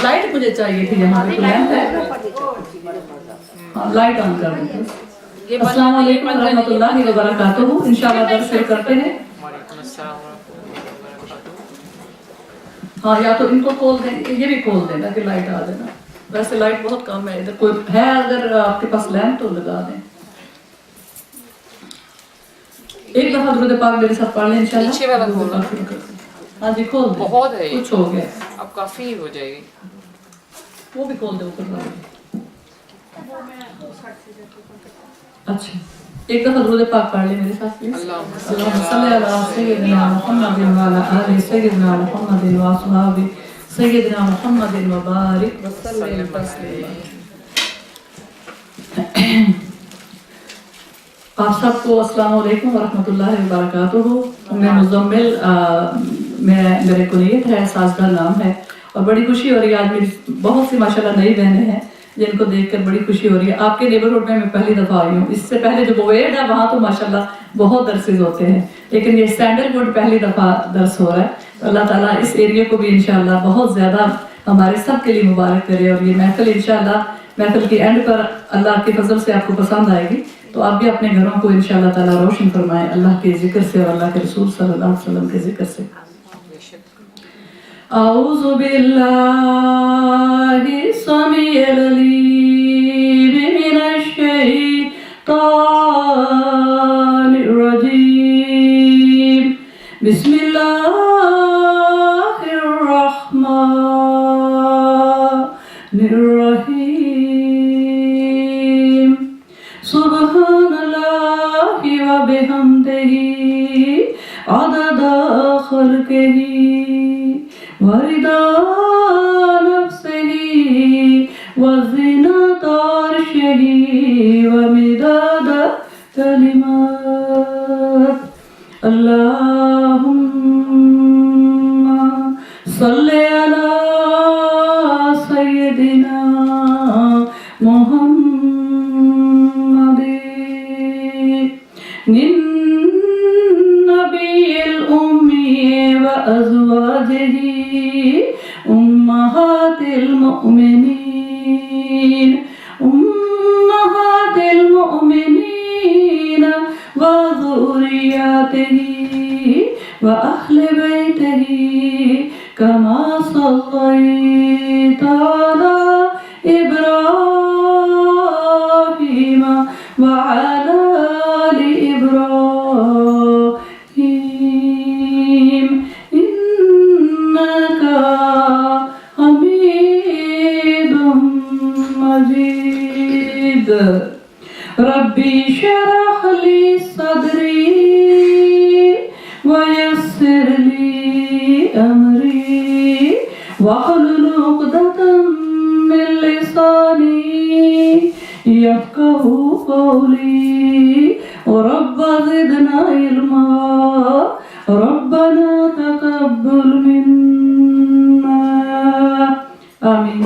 Light मुझे चाहिए थी यहाँ पे, लैंप है। हाँ, लाइट ऑन कर दें। अस्सलाम वालेकुम रहमतुल्लाहि व बरकातुहू। इंशाल्लाह दर्स शुरू करते हैं। हाँ, या तो इनको खोल दें, ये भी खोल देना कि लाइट आ जाए ना। वैसे लाइट बहुत कम है इधर, कोई है अगर आपके पास लैंप तो लगा दें। एक दफा दुरूद पाक मेरे साथ पढ़ लें इंशाल्लाह। पीछे वाला खोल। हाँ जी, खोल दें। बहुत है, कुछ हो गया, अब काफी हो जाएगी। वो भी खोल दे ऊपर वाला। अच्छा, एक दफा दुरूद पाक पढ़ लें मेरे साथ प्लीज। अल्लाहुम्मा सल्ली अला सय्यिदिना मुहम्मदिन व अला आलि सय्यिदिना मुहम्मदिन व अस्हाबि सय्यिदिना मुहम्मदिन व बारिक व सल्लिम तस्लीमा। आप सबको अस्सलाम वालेकुम व रहमतुल्लाहि व बरकातुहू। मैं मुज़म्मिल, मेरे कुनियत है, साजदा नाम है, और बड़ी खुशी हो रही है आज मेरी बहुत सी माशाल्लाह नई बहनें हैं जिनको देखकर बड़ी खुशी हो रही है। आपके नेबरहुड में मैं पहली दफ़ा आई हूँ। इससे पहले जो बोवेड है वहाँ तो माशाल्लाह बहुत दर्सेज होते हैं, लेकिन ये सैंडलवुड पहली दफ़ा दर्स हो रहा है। तो अल्लाह ताला इस एरिया को भी इंशाल्लाह बहुत ज़्यादा हमारे सब के लिए मुबारक करे, और ये महफिल इंशाल्लाह महफिल की एंड पर अल्लाह के फजल से आपको पसंद आएगी। तो आप भी अपने घरों को इंशाल्लाह ताला रोशन फरमाएं अल्लाह के जिक्र से और अल्लाह के रसूल सल्लल्लाहु अलैहि वसल्लम के जिक्र से। औज़ु बिल्लाहि समीइल अलीम मिनश शैतानिर रजीम। बिस्मिल्लाहिर रहमानिर रहीम। सुब्हानल्लाहि व बिहम्दिही अददा खल्क़िही वरिदा नफ्सिही व ज़ीनता अर्शिही व मिदादा कलिमात। अल्लाहुम्मा सल्लि अला सय्यिदिना मुहम्मदिन नबिय्यिल उम्मी व अज़वाजिही उम्महातिल मुमिनीन व ज़ुर्रिय्यतिही व अहले बैतिही कमा सल्लैता अला इब्राहीम व अला आलि इब्राहीम इन्नका हमीदुम मजीद। रब्बी शरह ली सदरी व यस्सिर ली अमरी वहलुल उक़दतम मिन लिसानी यफ़क़हू क़ौली। रब्बना ज़िदना इल्मा रब्बना तक़ब्बल मिन्ना। आमीन।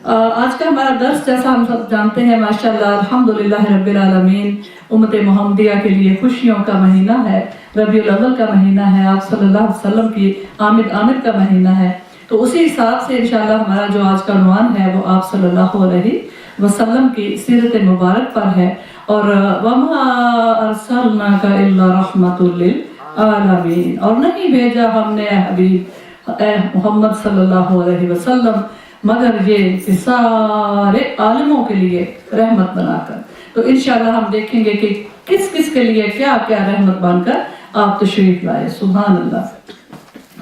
आज का हमारा दर्स जैसा हम सब जानते हैं माशाल्लाह अल्हम्दुलिल्लाह रब्बिल आलमीन उम्मत मुहम्मदिया के लिए खुशियों का महीना है, रबीउल अव्वल का महीना है, आप सल्लल्लाहु अलैहि वसल्लम की आमिद का महीना है। तो उसी हिसाब से इंशाल्लाह हमारा जो आज का उन्वान है वो आप सल्लल्लाहु अलैहि वसल्लम की सीरत मुबारक पर है। और वमा अरसलनाका इल्ला रहमतुल लिल आलमीन, और नहीं भेजा हमने हबीब मोहम्मद सल्लल्लाहु अलैहि वसल्लम मगर ये कि सारे आलमों के लिए रहमत बनाकर। तो इंशाल्लाह हम देखेंगे कि किस किस के लिए क्या क्या रहमत बनकर आप तशरीफ लाए। सुभान अल्लाह।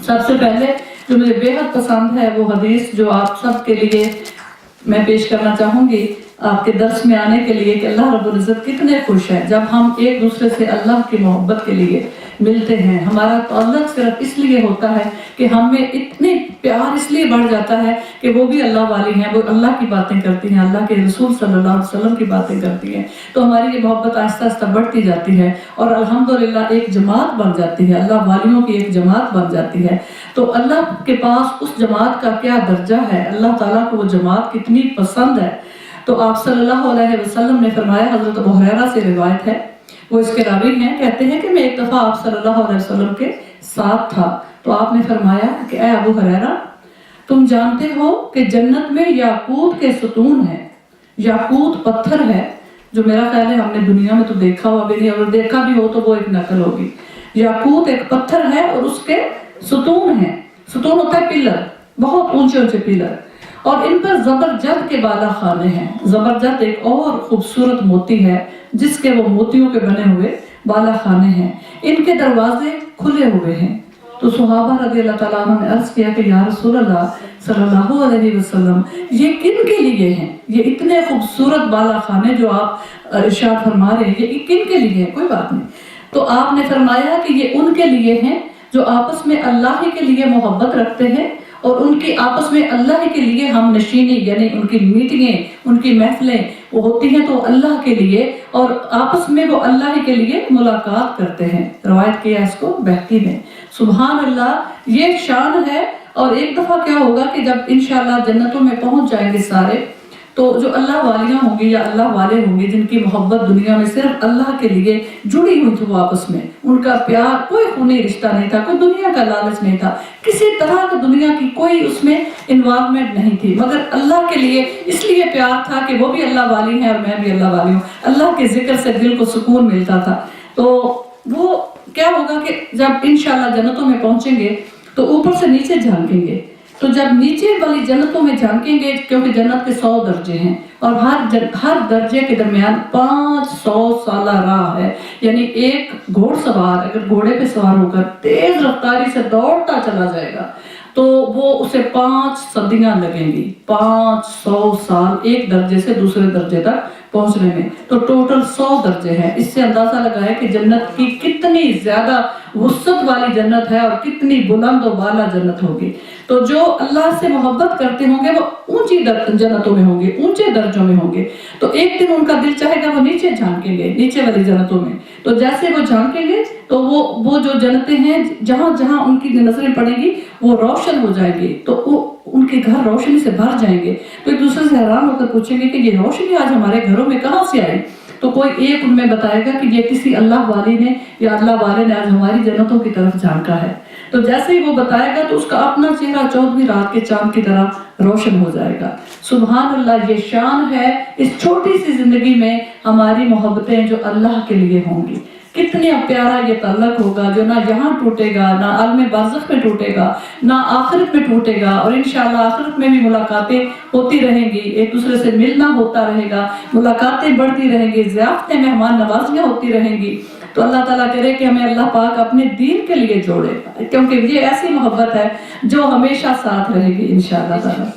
सबसे पहले जो मुझे बेहद पसंद है वो हदीस जो आप सब के लिए मैं पेश करना चाहूँगी आपके दर्स में आने के लिए कि अल्लाह रब्बुल इज़्ज़त कितने खुश हैं जब हम एक दूसरे से अल्लाह की मोहब्बत के लिए मिलते हैं। हमारा ताल्लुक सिर्फ इसलिए होता है कि हमें इतने प्यार इसलिए बढ़ जाता है कि वो भी अल्लाह वाली हैं, वो अल्लाह की बातें करती हैं, अल्लाह के रसूल सल्लल्लाहु अलैहि वसल्लम की बातें करती हैं। तो हमारी ये मोहब्बत आहिस्ता आहिस्ता बढ़ती जाती है और अल्हम्दुलिल्लाह एक जमात बन जाती है, अल्लाह वालियों की एक जमात बन जाती है। तो अल्लाह के पास उस जमात का क्या दर्जा है, अल्लाह ताला को वो जमात कितनी पसंद है। तो आप सल्लल्लाहु अलैहि वसल्लम ने फरमाया, हज़रत अबू हुरैरा से रिवायत है, वो इसके रावी हैं, कहते हैं कि मैं एक दफ़ा आप सल्लल्लाहु अलैहि वसल्लम के साथ था तो आपने फरमाया कि ऐ अबू हुरैरा तुम जानते हो कि जन्नत में याकूत के सतून है। याकूत पत्थर है, जो मेरा ख्याल है हमने दुनिया में तो देखा हुआ भी नहीं, अगर देखा भी हो तो वो एक नकल होगी। याकूत एक पत्थर है और उसके सतून है। सतून होता है पिलर, बहुत ऊंचे ऊंचे पिलर, और इन पर जबरजद के बाला खाने हैं। जबरजद एक और खूबसूरत मोती है जिसके वो मोतियों के बने हुए बाला खाने हैं। इनके दरवाजे खुले हुए हैं। तो सुहाबा रज़ी अल्लाह ताला अन्हु ने अर्ज किया कि या रसूल अल्लाह सल्लल्लाहु अलैहि वसल्लम, ये किन के लिए हैं? ये इतने खूबसूरत बाला खाने जो आप इरशाद फरमा रहे हैं, ये किन के लिए हैं? कोई बात नहीं। तो आपने फरमाया कि ये उनके लिए हैं जो आपस में अल्लाह ही के लिए मोहब्बत रखते हैं और उनकी आपस में अल्लाह के लिए हम नशीनी, यानी उनकी मीटिंगें, उनकी महफिलें वो होती हैं तो अल्लाह के लिए, और आपस में वो अल्लाह के लिए मुलाकात करते हैं। रवायत किया इसको बहकी ने। सुभान अल्लाह, ये शान है। और एक दफ़ा क्या होगा कि जब इंशाअल्लाह जन्नतों में पहुंच जाएंगे सारे, तो जो अल्लाह वालियाँ होंगी या अल्लाह वाले होंगे जिनकी मोहब्बत दुनिया में सिर्फ अल्लाह के लिए जुड़ी हुई थी, वो आपस में उनका प्यार कोई खूनी रिश्ता नहीं था, कोई दुनिया का लालच नहीं था, किसी तरह का दुनिया की कोई उसमें इन्वॉल्वमेंट नहीं थी, मगर अल्लाह के लिए इसलिए प्यार था कि वो भी अल्लाह वाली है और मैं भी अल्लाह वाली हूँ। अल्लाह के जिक्र से दिल को सुकून मिलता था। तो वो क्या होगा कि जब इंशाअल्लाह जन्नतों में पहुंचेंगे तो ऊपर से नीचे झांकेंगे, तो जब नीचे वाली जन्नतों में झांकेंगे, क्योंकि जन्नत के 100 दर्जे हैं और हर दर्जे के दरमियान 500 साल राह है, यानी एक घोड़सवार अगर घोड़े पे सवार होकर तेज रफ्तारी से दौड़ता चला जाएगा तो वो उसे 5 सदियां लगेंगी, 500 साल एक दर्जे से दूसरे दर्जे तक पहुंचने में। तो टोटल 100 दर्जे हैं। इससे अंदाजा लगाए कि जन्नत की कितनी ज्यादा वुसअत वाली जन्नत है और कितनी बुलंद और वाला जन्नत होगी। तो जो अल्लाह से मोहब्बत करते होंगे वो ऊंची जन्नतों में होंगे, ऊंचे दर्जों में होंगे। तो एक दिन उनका दिल चाहेगा वो नीचे झांकेंगे, नीचे वाली जन्नतों में। तो जैसे वो झांकेंगे तो वो जो जन्नतें हैं जहां जहां उनकी नजरें पड़ेंगी वो रोशन हो जाएंगी, तो वो उनके घर रोशनी से भर जाएंगे। तो एक दूसरे से हैरान होकर पूछेंगे कि ये रोशनी आज हमारे घरों में कहां से आई? तो कोई एक उनमें बताएगा कि ये किसी अल्लाह वाली ने या अल्लाह वाले ने आज हमारी जन्नतों की तरफ झांका है। तो जैसे ही वो बताएगा तो उसका अपना चेहरा 14वीं रात के चांद की तरह रोशन हो जाएगा। सुभान अल्लाह, ये शान है इस छोटी सी जिंदगी में हमारी मोहब्बतें जो अल्लाह के लिए होंगी। कितने प्यारा ये तल्लक होगा जो ना यहाँ टूटेगा, ना आलम बारज़ख में टूटेगा, ना आखिरत में टूटेगा। और इंशाअल्लाह आखिरत में भी मुलाकातें होती रहेंगी, एक दूसरे से मिलना होता रहेगा, मुलाकातें बढ़ती रहेंगी, ज़ियाफ़तें मेहमान नवाजियाँ होती रहेंगी। तो अल्लाह ताला करे कि हमें अल्लाह पाक अपने दीन के लिए जोड़े, क्योंकि ये ऐसी मोहब्बत है जो हमेशा साथ रहेगी इंशाअल्लाह ताला।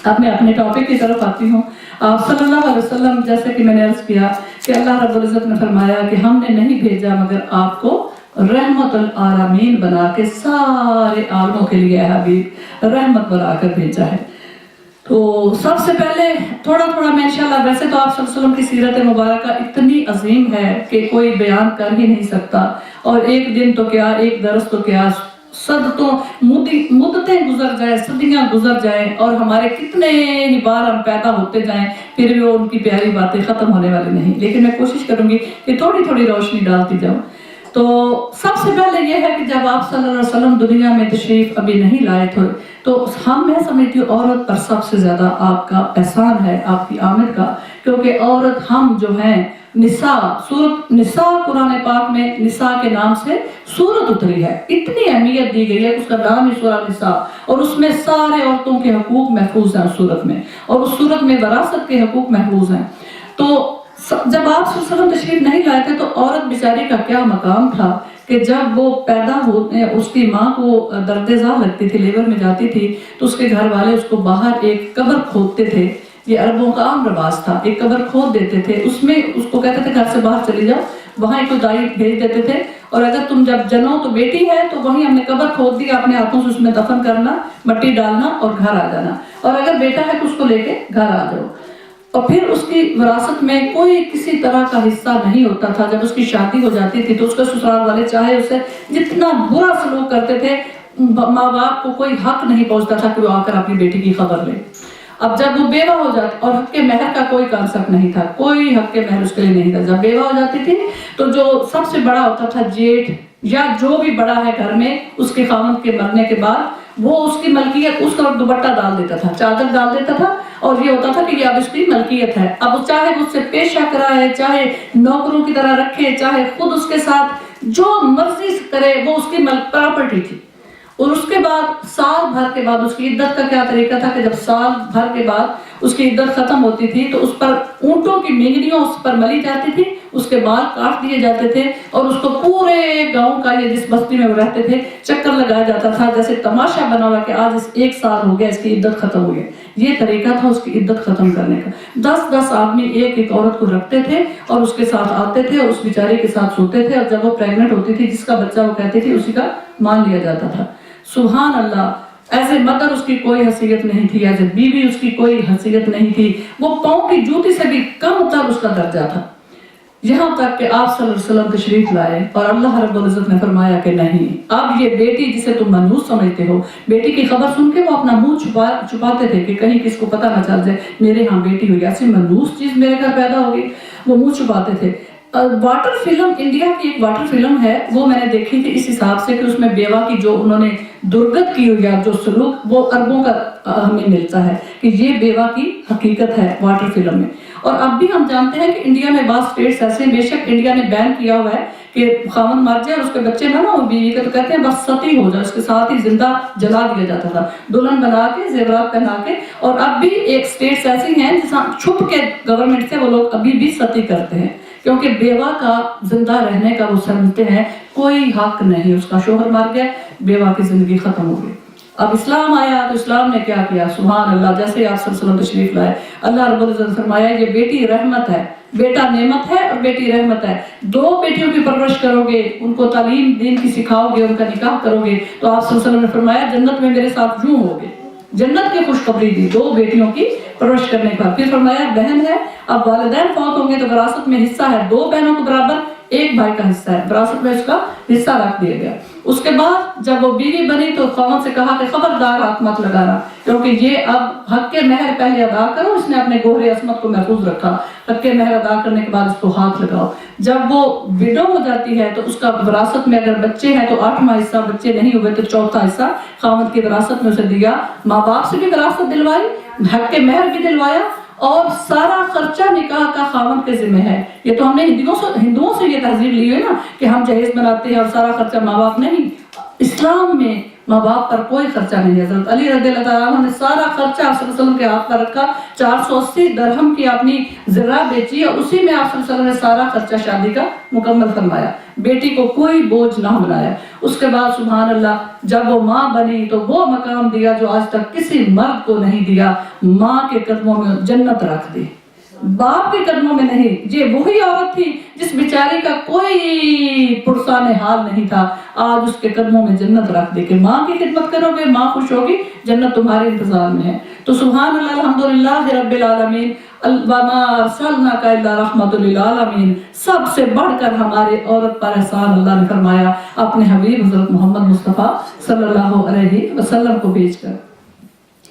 अब मैं अपने टॉपिक की तरफ आती हूँ। आप सल्लल्लाहु अलैहि वसल्लम, जैसे कि मैंने अर्ज किया कि अल्लाह रब्बुल इज़्ज़त ने फरमाया कि हमने नहीं भेजा मगर आपको रहमतुल आलमीन बना के सारे आलमों के लिए हबीब रहमत बनाकर भेजा है। तो सबसे पहले थोड़ा थोड़ा मैं इंशाअल्लाह, वैसे तो आप सल्लल्लाहु अलैहि वसल्लम की सीरत मुबारका इतनी अजीम है कि कोई बयान कर ही नहीं सकता, और एक दिन तो क्या, एक दरस तो क्या, मुद्दतें गुजर जाए, सदियां गुजर जाए और हमारे कितने ही बार हम पैदा होते जाएं, फिर भी वो उनकी प्यारी बातें खत्म होने वाली नहीं। लेकिन मैं कोशिश करूंगी कि थोड़ी थोड़ी रोशनी डालती जाऊं। तो सबसे पहले यह है कि जब आप सल्लल्लाहु अलैहि वसल्लम दुनिया में तशरीफ अभी नहीं लाए थे तो मैं समझती हूँ औरत पर सबसे ज्यादा आपका एहसान है आपकी आमद का, क्योंकि औरत हम जो हैं निसा, सूरत निसा कुरान पाक में निसा के नाम से सूरत उतरी है, इतनी अहमियत दी गई है, उसका नाम ही सूरह निसा, और उसमें सारे औरतों के हकूक महफूज हैं उस सूरत में, और उस सूरत में वरासत के हकूक महफूज हैं। तो जब आप सल्लल्लाहु तशरीफ नहीं लाए थे तो औरत बेचारी का क्या मकाम था कि जब वो पैदा होते, उसकी माँ को दर्द-ए-ज़ार लगती थी, लेबर में जाती थी, तो उसके घर वाले उसको बाहर एक कब्र खोदते थे। ये अरबों का आम रिवाज था, एक कब्र खोद देते थे, उसमें उसको कहते थे घर से बाहर चली जाओ, वहाँ एक दाई भेज देते थे, और अगर तुम जब जनो तो बेटी है तो वहीं हमने कब्र खोद दी, अपने हाथों से उसमें दफन करना, मिट्टी डालना और घर आ जाना, और अगर बेटा है तो उसको लेके घर आ जाओ। और फिर उसकी विरासत में कोई किसी तरह का हिस्सा नहीं होता था। जब उसकी शादी हो जाती थी तो उसके ससुराल वाले चाहे उसे जितना बुरा सलूक करते थे, माँ बाप को कोई हक नहीं पहुंचता था कि वो आकर अपनी बेटी की खबर ले। अब जब वो बेवा हो जाती, और हक के महर का कोई कॉन्सेप्ट नहीं था, कोई हक के महर उसके लिए नहीं था। जब बेवा हो जाती थी तो जो सबसे बड़ा होता था जेठ या जो भी बड़ा है घर में, उसके खामद के मरने के बाद وہ اس کی ملکیت، اس کا دوپٹہ ڈال دیتا تھا، چادر ڈال دیتا تھا، اور یہ ہوتا تھا کہ یہ اب اس کی ملکیت ہے. اب چاہے اس سے پیشہ کرائے، چاہے نوکروں کی طرح رکھے، چاہے خود اس کے ساتھ جو مرضی کرے، وہ اس کی پراپرٹی تھی. اور اس کے بعد سال بھر کے بعد اس کی عدت کا کیا طریقہ تھا کہ جب سال بھر کے بعد اس کی عدت ختم ہوتی تھی تو اس پر اونٹوں کی مینگنیوں اس پر ملی جاتی تھی، اس کے بال کاٹ دیے جاتے تھے، اور اس کو پورے گاؤں کا، یہ جس بستی میں وہ رہتے تھے، چکر لگایا جاتا تھا جیسے تماشا بنا ہوا کہ آج 1 سال ہو گیا اس کی عدت ختم ہو گئی. یہ طریقہ تھا اس کی عدت ختم کرنے کا. 10 آدمی ایک عورت کو رکھتے تھے اور اس کے ساتھ آتے تھے، اس بیچاری کے ساتھ سوتے تھے، اور جب وہ پریگننٹ ہوتی تھی جس کا بچہ وہ کہتی تھی اسی کا مان لیا جاتا تھا. سبحان اللہ. ایز اے مدر اس کی کوئی حیثیت نہیں تھی، ایز اے بیوی اس کی کوئی حیثیت نہیں تھی، وہ پاؤں کی جوتی سے بھی کم تر اس کا درجہ تھا. یہاں تک کہ آپ صلی اللہ علیہ وسلم تشریف لائے اور اللہ رب العزت نے فرمایا کہ نہیں، اب یہ بیٹی جسے تم منحوس سمجھتے ہو، بیٹی کی خبر سن کے وہ اپنا منہ چھپاتے تھے کہ کہیں کس کو پتہ نہ چل جائے میرے ہاں بیٹی ہوئی، ایسی منحوس چیز میرے گھر پیدا ہوگی، وہ منہ چھپاتے تھے. واٹر فلم، انڈیا کی ایک واٹر فلم ہے، وہ میں نے دیکھی تھی اس حساب سے کہ اس میں بیوہ کی جو انہوں نے درگت کی ہوئی ہے، جو سلوک، وہ اربوں کا ہمیں ملتا ہے کہ یہ بیوہ کی حقیقت ہے واٹر فلم میں. اور اب بھی ہم جانتے ہیں کہ انڈیا میں بعض اسٹیٹس ایسے ہیں، بے شک انڈیا نے بین کیا ہوا ہے کہ خاوند مر جائے اور اس کے بچے نہ ہو بیوی کے، تو کہتے ہیں بس ستی ہو جائے، اس کے ساتھ ہی زندہ جلا دیا جاتا تھا، دلہن بنا کے، زیورات پہنا کے. اور اب بھی ایک اسٹیٹس ایسی ہیں جہاں چھپ کے گورنمنٹ سے وہ لوگ ابھی بھی ستی کرتے ہیں، کیونکہ بیوہ کا زندہ رہنے کا وہ سمجھتے ہیں کوئی حق نہیں. اس کا شوہر مر گیا، بیوہ کی زندگی ختم ہو گئی. اب اسلام آیا تو اسلام نے کیا کیا؟ سبحان اللہ. جیسے آپ صلی اللہ علیہ وسلم تشریف لائے، اللہ رب العزت نے فرمایا یہ بیٹی رحمت ہے، بیٹا نعمت ہے اور بیٹی رحمت ہے. 2 بیٹیوں کی پرورش کرو گے، ان کو تعلیم دین کی سکھاؤ گے، ان کا نکاح کرو گے، تو آپ صلی اللہ علیہ وسلم نے فرمایا جنت میں میرے ساتھ یوں ہوگے. جنت کی خوشخبری دی 2 بیٹیوں کی پرورش کرنے کا. پھر فرمایا بہن ہے، اب والدین فوت ہوں گے تو وراثت میں حصہ ہے، 2 بہنوں کو برابر 1 بھائی کا حصہ ہے، وراثت میں اس کا حصہ رکھ دیا گیا. اس کے بعد جب وہ بیوی بنی تو خاوند سے کہا کہ خبردار ہاتھ مت لگانا، کیونکہ یہ اب حق کے مہر پہلے ادا کرو. اس نے اپنے گوہر عصمت کو محفوظ رکھا، حق کے مہر ادا کرنے کے بعد اس کو ہاتھ لگاؤ. جب وہ وڈو ہو جاتی ہے تو اس کا وراثت میں اگر بچے ہیں تو 8واں حصہ، بچے نہیں ہوئے تو 4تھا حصہ خاوند کی وراثت میں اسے دیا. ماں باپ سے بھی وراثت دلوائی، حق کے مہر بھی دلوایا، اور سارا خرچہ نکاح کا خاوند کے ذمہ ہے. یہ تو ہم نے ہندوؤں سے یہ تہذیب لی ہے نا کہ ہم جہیز بناتے ہیں اور سارا خرچہ ماں باپ. نہیں، اسلام میں ماں باپ پر کوئی خرچہ نہیں. حضرت علی رضی اللہ تعالیٰ عنہ نے سارا خرچہ آپ صلی اللہ علیہ وسلم کے ہاتھ پر رکھا. 480 درہم کی اپنی زرہ بیچی اور اسی میں آپ صلی اللہ علیہ وسلم نے سارا خرچہ شادی کا مکمل فرمایا. بیٹی کو کوئی بوجھ نہ بنایا. اس کے بعد سبحان اللہ جب وہ ماں بنی تو وہ مقام دیا جو آج تک کسی مرد کو نہیں دیا. ماں کے قدموں میں جنت رکھ دی، باپ کے قدموں میں نہیں. یہ وہی عورت تھی جس بیچاری کا کوئی پرسان حال نہیں تھا، آج اس کے قدموں میں جنت رکھ دی کہ ماں کی خدمت کرو گے، ماں خوش ہوگی، جنت تمہارے انتظار میں ہے. تو سبحان اللہ، الحمدللہ رب العالمین، وما ارسلناک الا رحمۃ للعالمین. سب سے بڑھ کر ہمارے عورت پر احسان اللہ نے فرمایا اپنے حبیب حضرت محمد مصطفیٰ صلی اللہ علیہ وسلم کو بھیج کر.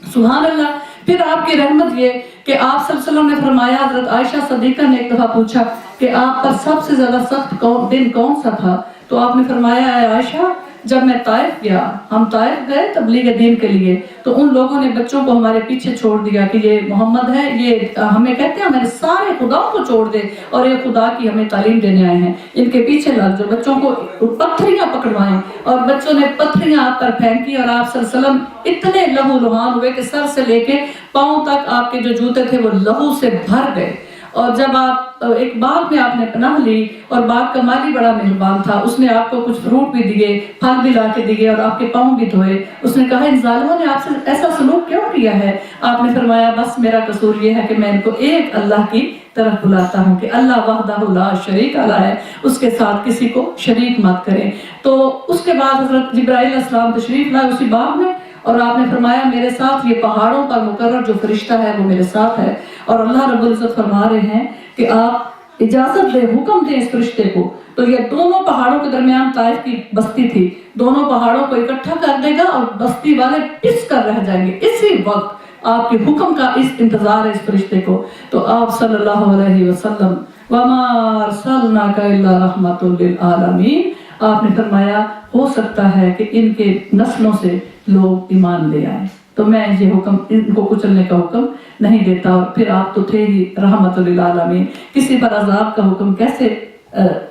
سبحان اللہ. پھر آپ کی رحمت یہ کہ آپ صلی اللہ علیہ وسلم نے فرمایا، حضرت عائشہ صدیقہ نے ایک دفعہ پوچھا کہ آپ پر سب سے زیادہ سخت دن کون سا تھا؟ تو آپ نے فرمایا اے عائشہ، جب میں طائف گیا، ہم طائف گئے تبلیغ دین کے لیے، تو ان لوگوں نے بچوں کو ہمارے پیچھے چھوڑ دیا کہ یہ محمد ہے، یہ ہمیں کہتے ہیں ہمارے سارے خداؤں کو چھوڑ دے اور یہ خدا کی ہمیں تعلیم دینے آئے ہیں، ان کے پیچھے لگ جو بچوں کو پتھریاں پکڑوائیں. اور بچوں نے پتھریاں آپ پر پھینکی اور آپ صلی اللہ علیہ وسلم اتنے لہو لہان ہوئے کہ سر سے لے کے پاؤں تک آپ کے جو جوتے تھے وہ لہو سے بھر گئے. اور جب آپ ایک باغ میں آپ نے پناہ لی اور باغ کا مالی بڑا مہربان تھا، اس نے آپ کو کچھ فروٹ بھی دیے، پھل بھی لا کے دیے اور آپ کے پاؤں بھی دھوئے. اس نے کہا ان ظالموں نے آپ سے ایسا سلوک کیوں کیا ہے؟ آپ نے فرمایا بس میرا قصور یہ ہے کہ میں ان کو ایک اللہ کی طرف بلاتا ہوں کہ اللہ وحدہ لا شریک لہ ہے، اس کے ساتھ کسی کو شریک مت کریں. تو اس کے بعد حضرت جبرائیل علیہ السلام تشریف لائے اسی باغ میں اور آپ نے فرمایا میرے ساتھ یہ پہاڑوں پر مقرر جو فرشتہ ہے وہ میرے ساتھ ہے. اور اللہ رب العزت فرما رہے ہیں کہ آپ اجازت دیں، حکم دیں اس فرشتے کو. تو یہ دونوں پہاڑوں کے درمیان طائف کی بستی تھی، دونوں پہاڑوں کو اکٹھا کر دے گا اور بستی والے پس کر رہ جائیں گے. اسی وقت آپ کے حکم کا اس انتظار ہے اس فرشتے کو. تو آپ صلی اللہ علیہ وسلم وما ارسلناک الا رحمۃ للعالمین، आपने फरमाया हो सकता है कि इनके नस्लों से लोग ईमान ले आए, तो मैं ये हुक्म इनको कुचलने का हुक्म नहीं देता। और फिर आप तो थे ही रहमतुल लिल आलमीन, किसी पर अजाब का हुक्म कैसे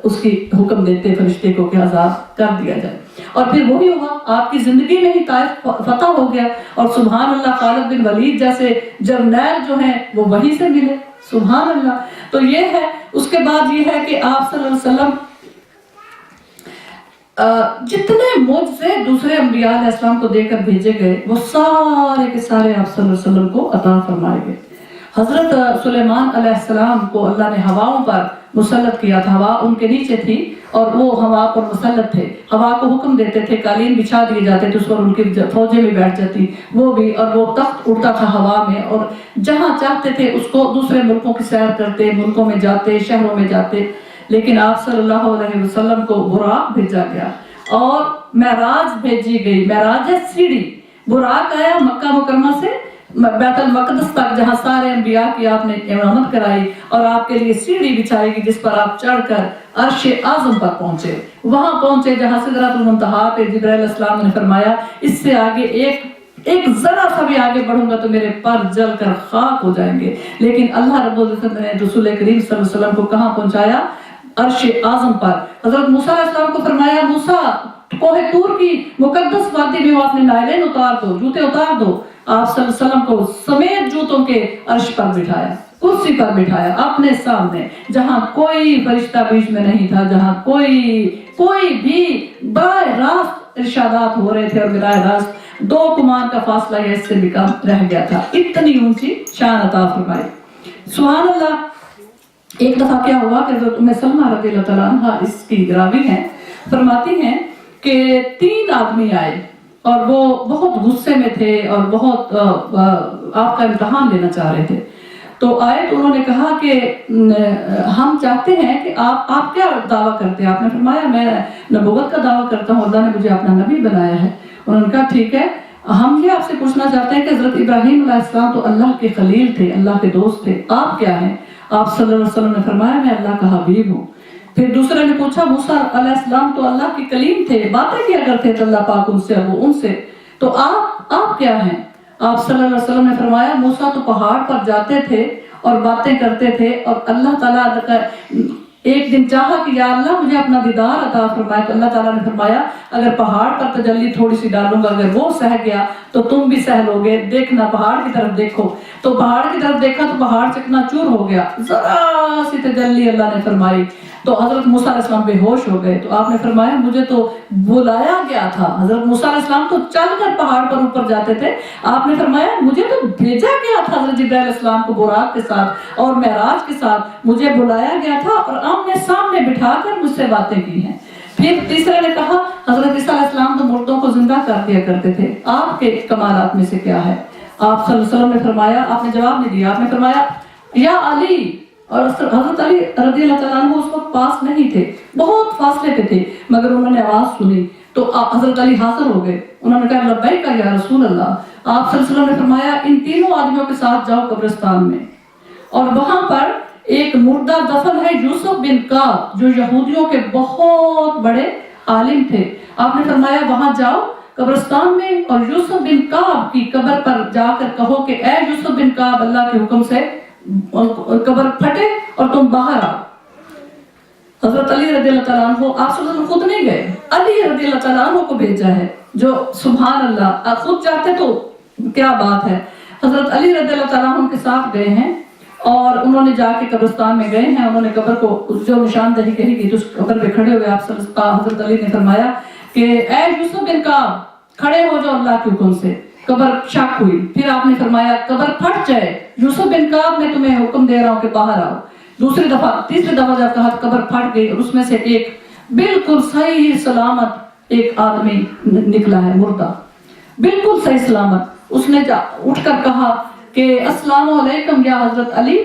उसकी हुक्म देते फरिश्ते को कि अजाब कर दिया जाए। और फिर वही हुआ, आपकी जिंदगी में ही ताइफ फतह हो गया। और सुभान अल्लाह, खालिद बिन वलीद जैसे जर्नैल जो हैं वो वहीं से मिले, सुभान अल्लाह। तो ये है। उसके बाद ये है कि आप सल्लल्लाहु अलैहि वसल्लम जितने मुझसे दूसरे अंबिया अलैहिस्सलाम को देकर भेजे गए वो सारे के सारे आप सल्लल्लाहु अलैहि वसल्लम को अता फरमाए गए। हजरत सुलेमान अलैहिस्सलाम को अल्लाह ने हवाओं पर मुसल्लत किया था, हवा उनके नीचे थी और वो हवा पर मुसल्लत थे। हवा को हुक्म देते थे, कालीन बिछा दिए जाते थे, उस पर उनकी फौजें भी बैठ जाती, वो भी, और वो तख्त उड़ता था हवा में, और जहाँ चाहते थे उसको दूसरे मुल्कों की सैर करते, मुल्कों में जाते, शहरों में जाते। लेकिन आप सल्लल्लाहु अलैहि वसल्लम को बुराक भेजा गया और मेराज भेजी गई। मेराज है सीढ़ी, बुराक आया मक्का मुकरमा से बैतुल मक़दस तक, जहाँ सारे अंबिया की आपने इमामत कराई और आपके लिए सीढ़ी बिछाएगी जिस पर आप चढ़कर अर्श आज़म पर पहुंचे। वहां पहुंचे जहाँ सिदरतुल मुंतहा पे जिब्राइल अलैहिस्सलाम ने फरमाया इससे आगे एक जरा सा भी आगे बढ़ूंगा तो मेरे पर जल कर खाक हो जाएंगे। लेकिन अल्लाह रब्बुल इज्जत ने रसूल करीम सल्लल्लाहु अलैहि वसल्लम को कहाँ पहुंचाया? अर्श आज़म पर। हजरत मूसा अलैहिस्सलाम को फरमाया मूसा कोहे तूर की मुकद्दस वादी में वो अपने नायलेन उतार दो, जूते उतार दो। आप सल्लल्लाहु अलैहि वसल्लम को समेत जूतों के अर्श पर बिठाया, कुर्सी पर बिठाया अपने सामने, जहां कोई फरिश्ता बीच में नहीं था, जहां कोई भी बराह रास्त इरशादात हो रहे थे और बराह रास्त 2 कुमान का फासला या इससे भी कम रह गया था। इतनी ऊंची शान अता फरमाई, सुभान अल्लाह। एक दफा क्या हुआ कि हज़रत उम्मे सलमा रज़ियल्लाहु तआला अन्हा इसकी रावी हैं, फरमाती हैं कि 3 आदमी आए और वो बहुत गुस्से में थे और बहुत आपका इम्तिहान लेना चाह रहे थे। तो आए तो उन्होंने कहा कि हम चाहते हैं कि आप क्या दावा करते हैं? आपने फरमाया मैं नबूवत का दावा करता हूँ, अल्लाह ने मुझे अपना नबी बनाया है। उन्होंने कहा ठीक है, हम ये आपसे पूछना चाहते हैं कि हज़रत इब्राहीम अलैहिस्सलाम तो अल्लाह के खलील थे, अल्लाह के दोस्त थे, आप क्या हैं? आप सल्लल्लाहु अलैहि वसल्लम ने फरमाया मैं अल्लाह का हबीब हूँ। फिर दूसरे ने पूछा मूसा अलैहिस्सलाम तो अल्लाह के कलीम थे, बातें किया करते थे अल्लाह पाक उनसे, वो उनसे, तो आप क्या हैं? आप सल्लल्लाहु अलैहि वसल्लम ने फरमाया मूसा तो पहाड़ पर जाते थे और बातें करते थे और अल्लाह ताला का एक दिन चाहा कि या अल्लाह मुझे अपना दीदार अता फरमाए, तो अल्लाह ताला ने फरमाया अगर पहाड़ पर तजल्ली थोड़ी सी डालूंगा, अगर वो सह गया तो तुम भी सह लोगे, देखना पहाड़ की तरफ देखो। तो पहाड़ की तरफ देखा तो पहाड़ चकनाचूर हो गया, जरा सी तजल्ली अल्लाह ने फरमाई तो हजरत मूसा अलैहिस्सलाम बेहोश हो गए। तो आपने फरमाया मुझे तो बुलाया गया था। हजरत मूसा अलैहिस्सलाम तो चलकर पहाड़ पर ऊपर जाते थे, आपने फरमाया मुझे तो भेजा गया था हजरत जिब्राइल अलैहिस्सलाम को बुराक के साथ और मेराज के साथ, मुझे बुलाया गया था और आमने सामने बिठाकर मुझसे बातें की हैं। फिर तीसरे ने कहा हजरत ईसा अलैहिस्सलाम तो मुर्दों को जिंदा कर दिया करते थे, आपके कमालात में से क्या है? आप सल्लल्लाहु अलैहि वसल्लम ने फरमाया, आपने जवाब नहीं दिया, आपने फरमाया या अली, और हजरत अली रज़ियल्लाहु तआला अन्हु उस वक्त पास नहीं थे, बहुत फासले पे थे, मगर उन्होंने आवाज सुनी तो हजरत अली हाजिर हो गए। उन्होंने कहा लब्बैक या रसूल अल्लाह। आप सल्लल्लाहु अलैहि वसल्लम ने फरमाया इन 3 आदमियों के साथ जाओ कब्रिस्तान में और वहां पर एक मुर्दा दफन है यूसुफ बिन काब जो यहूदियों के बहुत बड़े आलिम थे। आपने फरमाया वहां जाओ कब्रिस्तान में और यूसुफ बिन काब की कब्र पर जाकर कहो कि ए यूसुफ बिन काब अल्लाह के हुक्म से कब्र फटे और तुम बाहर आओ। हजरत अली रज़ियल्लाहु तआला अन्हु आप सल्लल्लाहु खुद नहीं गए, अली रज़ियल्लाहु तआला अन्हु को भेजा है जो सुभान अल्लाह, आप खुद जाते तो क्या बात है। हजरत अली रज़ियल्लाहु तआला अन्हु के साथ गए हैं और उन्होंने जाके कब्रिस्तान में गए हैं, उन्होंने कब्र को जो निशानदही कही गई तो उस कब्र पे खड़े हुए आप हजरत अली ने फरमाया कि ए यूसुफ बिन काब खड़े हो जाओ अल्लाह के हुक्म से। कब्र शक हुई, फिर आपने फरमाया कब्र फट जाए, यूसुफ बिन काब मैं तुम्हें हुक्म दे रहा हूँ कि बाहर आओ। दूसरी दफा तीसरी दफा जब कहा कब्र फट गई और उसमें से एक बिल्कुल सही सलामत एक आदमी निकला है, मुर्दा बिल्कुल सही सलामत। उसने उठकर कहा कि अस्सलामु अलैकुम या हजरत अली,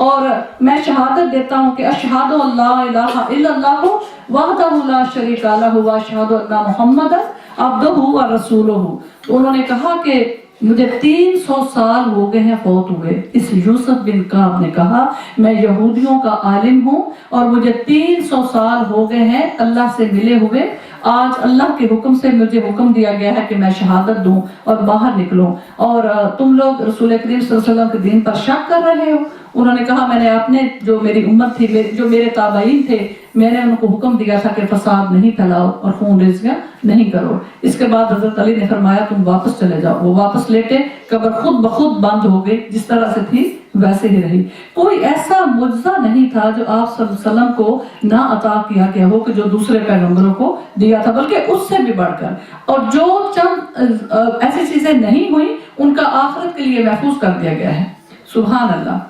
और मैं शहादत देता हूँ कि अशहदु अल्ला इलाहा इल्लल्लाहु वहदहु ला शरीका लहु व अशहदु अन्ना मुहम्मदन अब्दुहु व रसूलुहु। तो उन्होंने कहा कि मुझे 300 साल हो गए हैं फौत हुए। इस यूसुफ बिन काब ने कहा, मैं यहूदियों का आलिम हूँ और मुझे 300 साल हो गए हैं अल्लाह से मिले हुए। आज अल्लाह के हुक्म से मुझे हुक्म दिया गया है कि मैं शहादत दूं और बाहर निकलूं, और तुम लोग रसूल करीम सल्लल्लाहु अलैहि वसल्लम के दीन पर शक कर रहे हो। उन्होंने कहा, मैंने आपने जो मेरी उम्मत थी, जो मेरे ताबाईन थे, मैंने उनको हुक्म दिया था कि फसाद नहीं फैलाओ और खून रेज़ियां नहीं करो। इसके बाद हजरत अली ने फरमाया, तुम वापस चले जाओ। वो वापस लेटे, कब्र खुद ब खुद बंद हो गई, जिस तरह से थी वैसे ही रही। कोई ऐसा मुज्जा नहीं था जो आप सल्लल्लाहु अलैहि वसल्लम को ना अता किया गया हो कि जो दूसरे पैगंबरों को दिया था, बल्कि उससे भी बढ़कर। और जो चंद ऐसी चीजें नहीं हुई, उनका आखिरत के लिए महफूज कर दिया गया है। सुभान अल्लाह।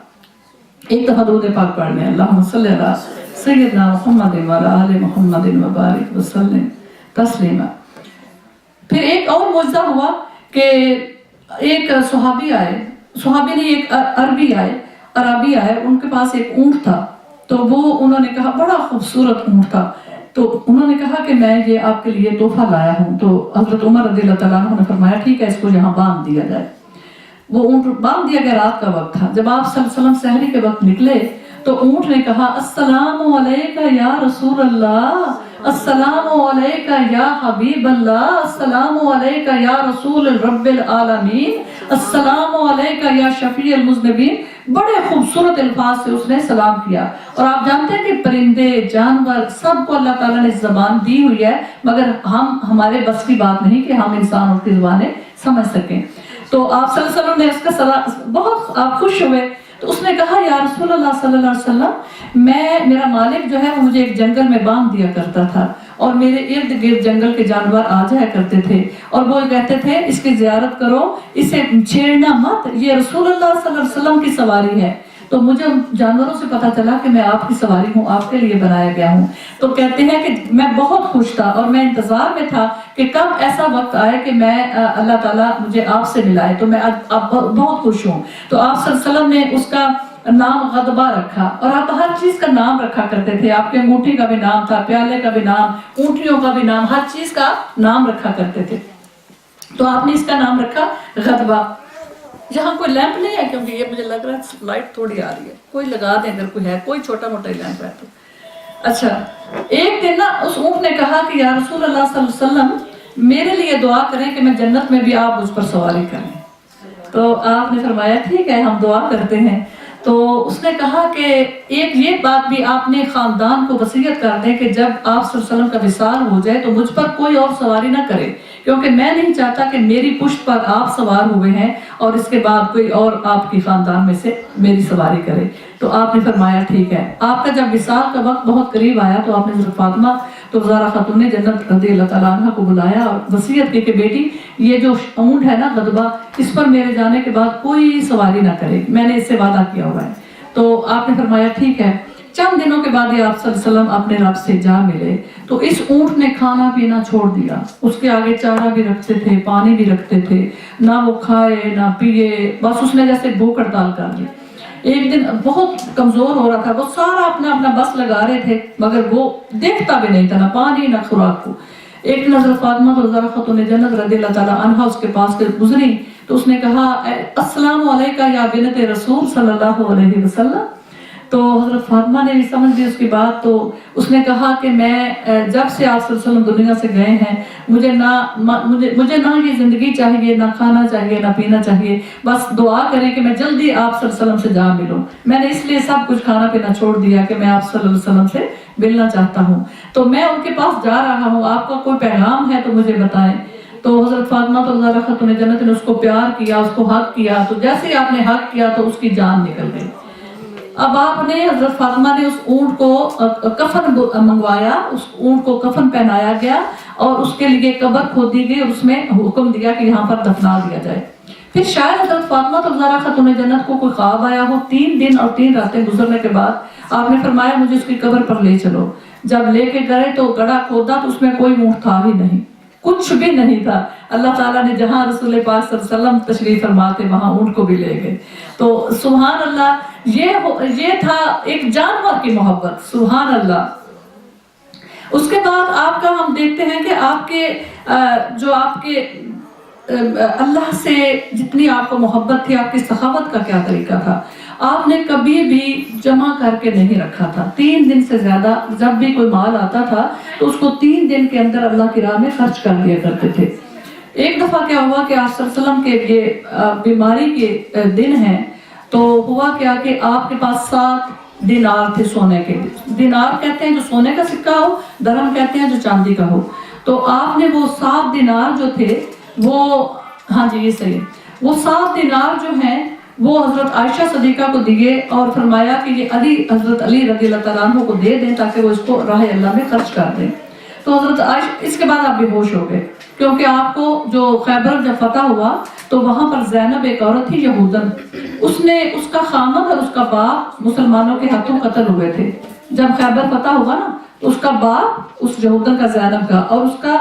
एक दफा दुरूद पाक पढ़ लें, अल्लाहुम्मा सल्ली अला सय्यिदना मुहम्मद व अला आलि मुहम्मद व बारिक व सल्लिम तस्लीमा। फिर एक और मुज्जा हुआ कि एक सहाबी आए, सहाबी नहीं, एक अरबी आए, उनके पास एक ऊंट था। तो वो उन्होंने कहा, बड़ा खूबसूरत ऊंट था। तो उन्होंने कहा कि मैं ये आपके लिए तोहफा लाया हूँ। तो हजरत उमर रज़ियल्लाहु तआला अन्हु ने फरमाया, ठीक है, इसको यहाँ बांध दिया जाए। वो ऊंट बांध दिया गया। रात का वक्त था। जब आप सल्लल्लाहु अलैहि वसल्लम सहरी के वक्त निकले तो ऊंट ने कहा, अस्सलामु अलैका या रसूल अल्लाह, अस्सलामु अलैका या हबीब अल्लाह, अस्सलामु अलैका या रसूल रब्बिल आलमीन, अस्सलामु अलैका या शफीउल मुज़निबीन। बड़े खूबसूरत अल्फाज से उसने सलाम किया। और आप जानते हैं कि परिंदे, जानवर, सबको अल्लाह ताला ने ज़बान दी हुई है, मगर हमारे बस की बात नहीं कि हम इंसान उनकी ज़बानें समझ सकें। तो आप सल्लल्लाहु अलैहि वसल्लम ने उसका बहुत आप खुश हुए। तो उसने कहा, या रसूल अल्लाह सल्लल्लाहु अलैहि वसल्लम, मेरा मालिक जो है वो मुझे एक जंगल में बांध दिया करता था और मेरे इर्द गिर्द जंगल के जानवर आ जाया करते थे और वो कहते थे, इसकी ज़ियारत करो, इसे छेड़ना मत, ये रसूल अल्लाह सल्लल्लाहु अलैहि वसल्लम की सवारी है। तो मुझे उन जानवरों से पता चला कि मैं आपकी सवारी हूँ, आपके लिए बनाया गया हूँ। तो कहते हैं कि मैं बहुत खुश था और मैं इंतजार में था कि कब ऐसा वक्त आए कि मैं अल्लाह ताला मुझे आपसे मिलाए। तो मैं अब बहुत खुश हूँ। तो आप सल्लल्लाहु अलैहि वसल्लम ने उसका नाम गदबा रखा। और आप हर चीज का नाम रखा करते थे। आपके अंगूठी का भी नाम था, प्याले का भी नाम, ऊँटनियों का भी नाम, हर चीज का नाम रखा करते थे। तो आपने इसका नाम रखा गदबा। यहाँ कोई लैंप नहीं है, क्योंकि ये मुझे लग रहा है लाइट थोड़ी आ रही है, कोई लगा दे अगर कोई है, कोई छोटा मोटा लैंप है तो। अच्छा, एक दिन ना उस ऊँट ने कहा कि या रसूल अल्लाह सल्लल्लाहु अलैहि वसल्लम, मेरे लिए दुआ करें कि मैं जन्नत में भी आप मुझ पर सवारी करें। तो आपने फरमाया, ठीक है, हम दुआ करते हैं। तो उसने कहा कि एक ये बात भी आपने खानदान को वसीयत कर दें कि जब आप सल्लल्लाहु अलैहि वसल्लम का विसाल हो जाए तो मुझ पर कोई और सवारी ना करे, क्योंकि मैं नहीं चाहता कि मेरी पुश्त पर आप सवार हुए हैं और इसके बाद कोई और आपकी खानदान में से मेरी सवारी करे। तो आपने फरमाया, ठीक है। आपका जब विसाल का वक्त बहुत करीब आया तो आपने हज़रत फातिमा तो ज़हरा खातून जन्नत रज़ियल्लाहु तआला अन्हा को बुलाया और वसीयत की कि बेटी, ये जो ऊँट है ना गदबा, इस पर मेरे जाने के बाद कोई सवारी ना करे, मैंने इससे वादा किया हुआ है। तो आपने फरमाया, ठीक है। चंद दिनों के बाद ये आप सल्लल्लाहु अलैहि वसल्लम अपने रब से जा मिले। तो इस ऊँट ने खाना पीना छोड़ दिया। उसके आगे चारा भी रखते थे, पानी भी रखते थे, ना वो खाए ना पिए, बस उसने जैसे भूख हड़ताल कर दी। एक दिन बहुत कमजोर हो रहा था, वो सारा अपना अपना बस लगा रहे थे, मगर वो देखता भी नहीं था, ना पानी ना खुराक को। एक दिन हज़रत फातिमा तो ज़हरा खातून जन्नत रज़ियल्लाहु तआला अन्हा उसके पास से गुजरी। तो उसने कहा, अस्सलामु अलैका या बिनते रसूल सल्लल्लाहु अलैहि वसल्लम। तो हज़रत फातिमा ने भी समझ ली उसकी बात। तो उसने कहा कि मैं जब से आप सल्लल्लाहु अलैहि वसल्लम दुनिया से गए हैं, मुझे ना ये ज़िंदगी चाहिए, ना खाना चाहिए, ना पीना चाहिए, बस दुआ करें कि मैं जल्दी आप सल्लल्लाहु अलैहि वसल्लम से जा मिलूं। मैंने इसलिए सब कुछ खाना पीना छोड़ दिया कि मैं आप सल्लल्लाहु अलैहि वसल्लम से मिलना चाहता हूँ। तो मैं उनके पास जा रहा हूँ, आपका कोई पैगाम है तो मुझे बताएं। तो हज़रत फातिमा तो ज़हरा खातून जन्नत ने उसको प्यार किया, उसको हक किया। तो जैसे ही आपने हक किया तो उसकी जान निकल गई। अब आपने हज़रत फातिमा ने उस ऊँट को कफन मंगवाया, उस ऊँट को कफन पहनाया गया और उसके लिए कब्र खोदी गई और उसमें हुक्म दिया कि यहाँ पर दफना दिया जाए। फिर शायद हज़रत फातिमा तो ज़हरा खातून जन्नत को कोई ख्वाब आया हो। 3 दिन और 3 रातें गुजरने के बाद आपने फरमाया, मुझे उसकी कब्र पर ले चलो। जब लेके गए तो गड्ढा खोदा तो उसमें कोई ऊँट था ही नहीं, कुछ भी नहीं था। अल्लाह ताला ने जहाँ रसूल पाक सल्लल्लाहु अलैहि वसल्लम तशरीफ फरमाते वहाँ ऊँट को भी ले गए। तो सुभान अल्लाह, ये था एक जानवर की मोहब्बत। सुभान अल्लाह। उसके बाद आपका हम देखते हैं कि आपके जो आपके اللہ سے جتنی آپ کو محبت تھی، آپ کی سخاوت کا کیا طریقہ تھا. آپ نے کبھی بھی جمع کر کے نہیں رکھا تھا. 3 دن سے زیادہ جب بھی کوئی مال آتا تھا تو اس کو 3 دن کے اندر اللہ کی راہ میں خرچ کر دیا کرتے تھے. ایک دفعہ کیا ہوا کہ آپ صلی اللہ علیہ وسلم کے یہ بیماری کے دن ہیں، تو ہوا کیا کہ آپ کے پاس 7 دینار تھے سونے کے. دینار کہتے ہیں جو سونے کا سکہ ہو، درہم کہتے ہیں جو چاندی کا ہو. تو آپ نے وہ 7 دینار جو تھے وہ، ہاں جی یہ صحیح ہے، وہ 7 دینار جو ہیں وہ حضرت عائشہ صدیقہ کو دیے اور فرمایا کہ یہ حضرت علی رضی اللہ تعالیٰ عنہ کو دے دیں تاکہ وہ اس کو راہ اللہ میں خرچ کر دیں. تو حضرت عائشہ، اس کے بعد آپ بے ہوش ہو گئے، کیونکہ آپ کو جو خیبر جب فتح ہوا تو وہاں پر زینب ایک عورت تھی یہودن، اس کا خامد اور اس کا باپ مسلمانوں کے ہاتھوں قتل ہوئے تھے. جب خیبر فتح ہوا نا تو اس کا باپ اس یہودن کا زینب کا اور اس کا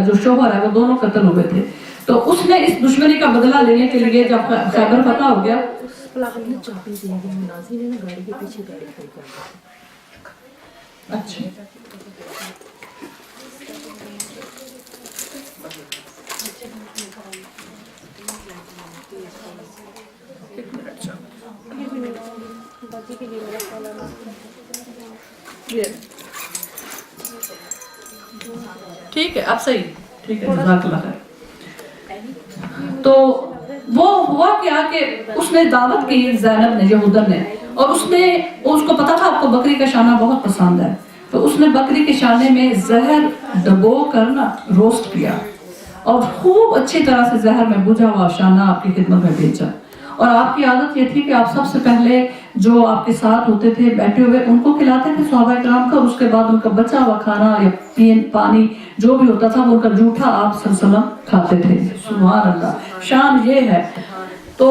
جو شوہر ہے وہ دونوں قتل ہوئے تھے. تو اس نے اس دشمنی کا بدلہ لینے کے لیے جب خیبر فتح ہو گیا، اچھا ٹھیک ہے اب صحیح، ٹھیک ہے جزاک اللہ خیر. تو وہ ہوا کیا کہ اس نے دعوت کی زینب نے، یہودن نے، اور اس کو پتا تھا آپ کو بکری کا شانہ بہت پسند ہے، تو اس نے بکری کے شانے میں زہر ڈبو کر نا روسٹ کیا اور خوب اچھی طرح سے زہر میں بجھا ہوا شانہ آپ کی خدمت میں بھیجا. اور آپ کی عادت یہ تھی کہ آپ سب سے پہلے جو آپ کے ساتھ ہوتے تھے بیٹھے ہوئے ان کو کھلاتے تھے صحابہ کرام کا، اور اس کے بعد ان کا بچا ہوا کھانا یا پانی جو بھی ہوتا تھا وہ ان کا جھوٹا آپ صلی اللہ علیہ وسلم کھاتے تھے. سبحان اللہ، شان یہ ہے. تو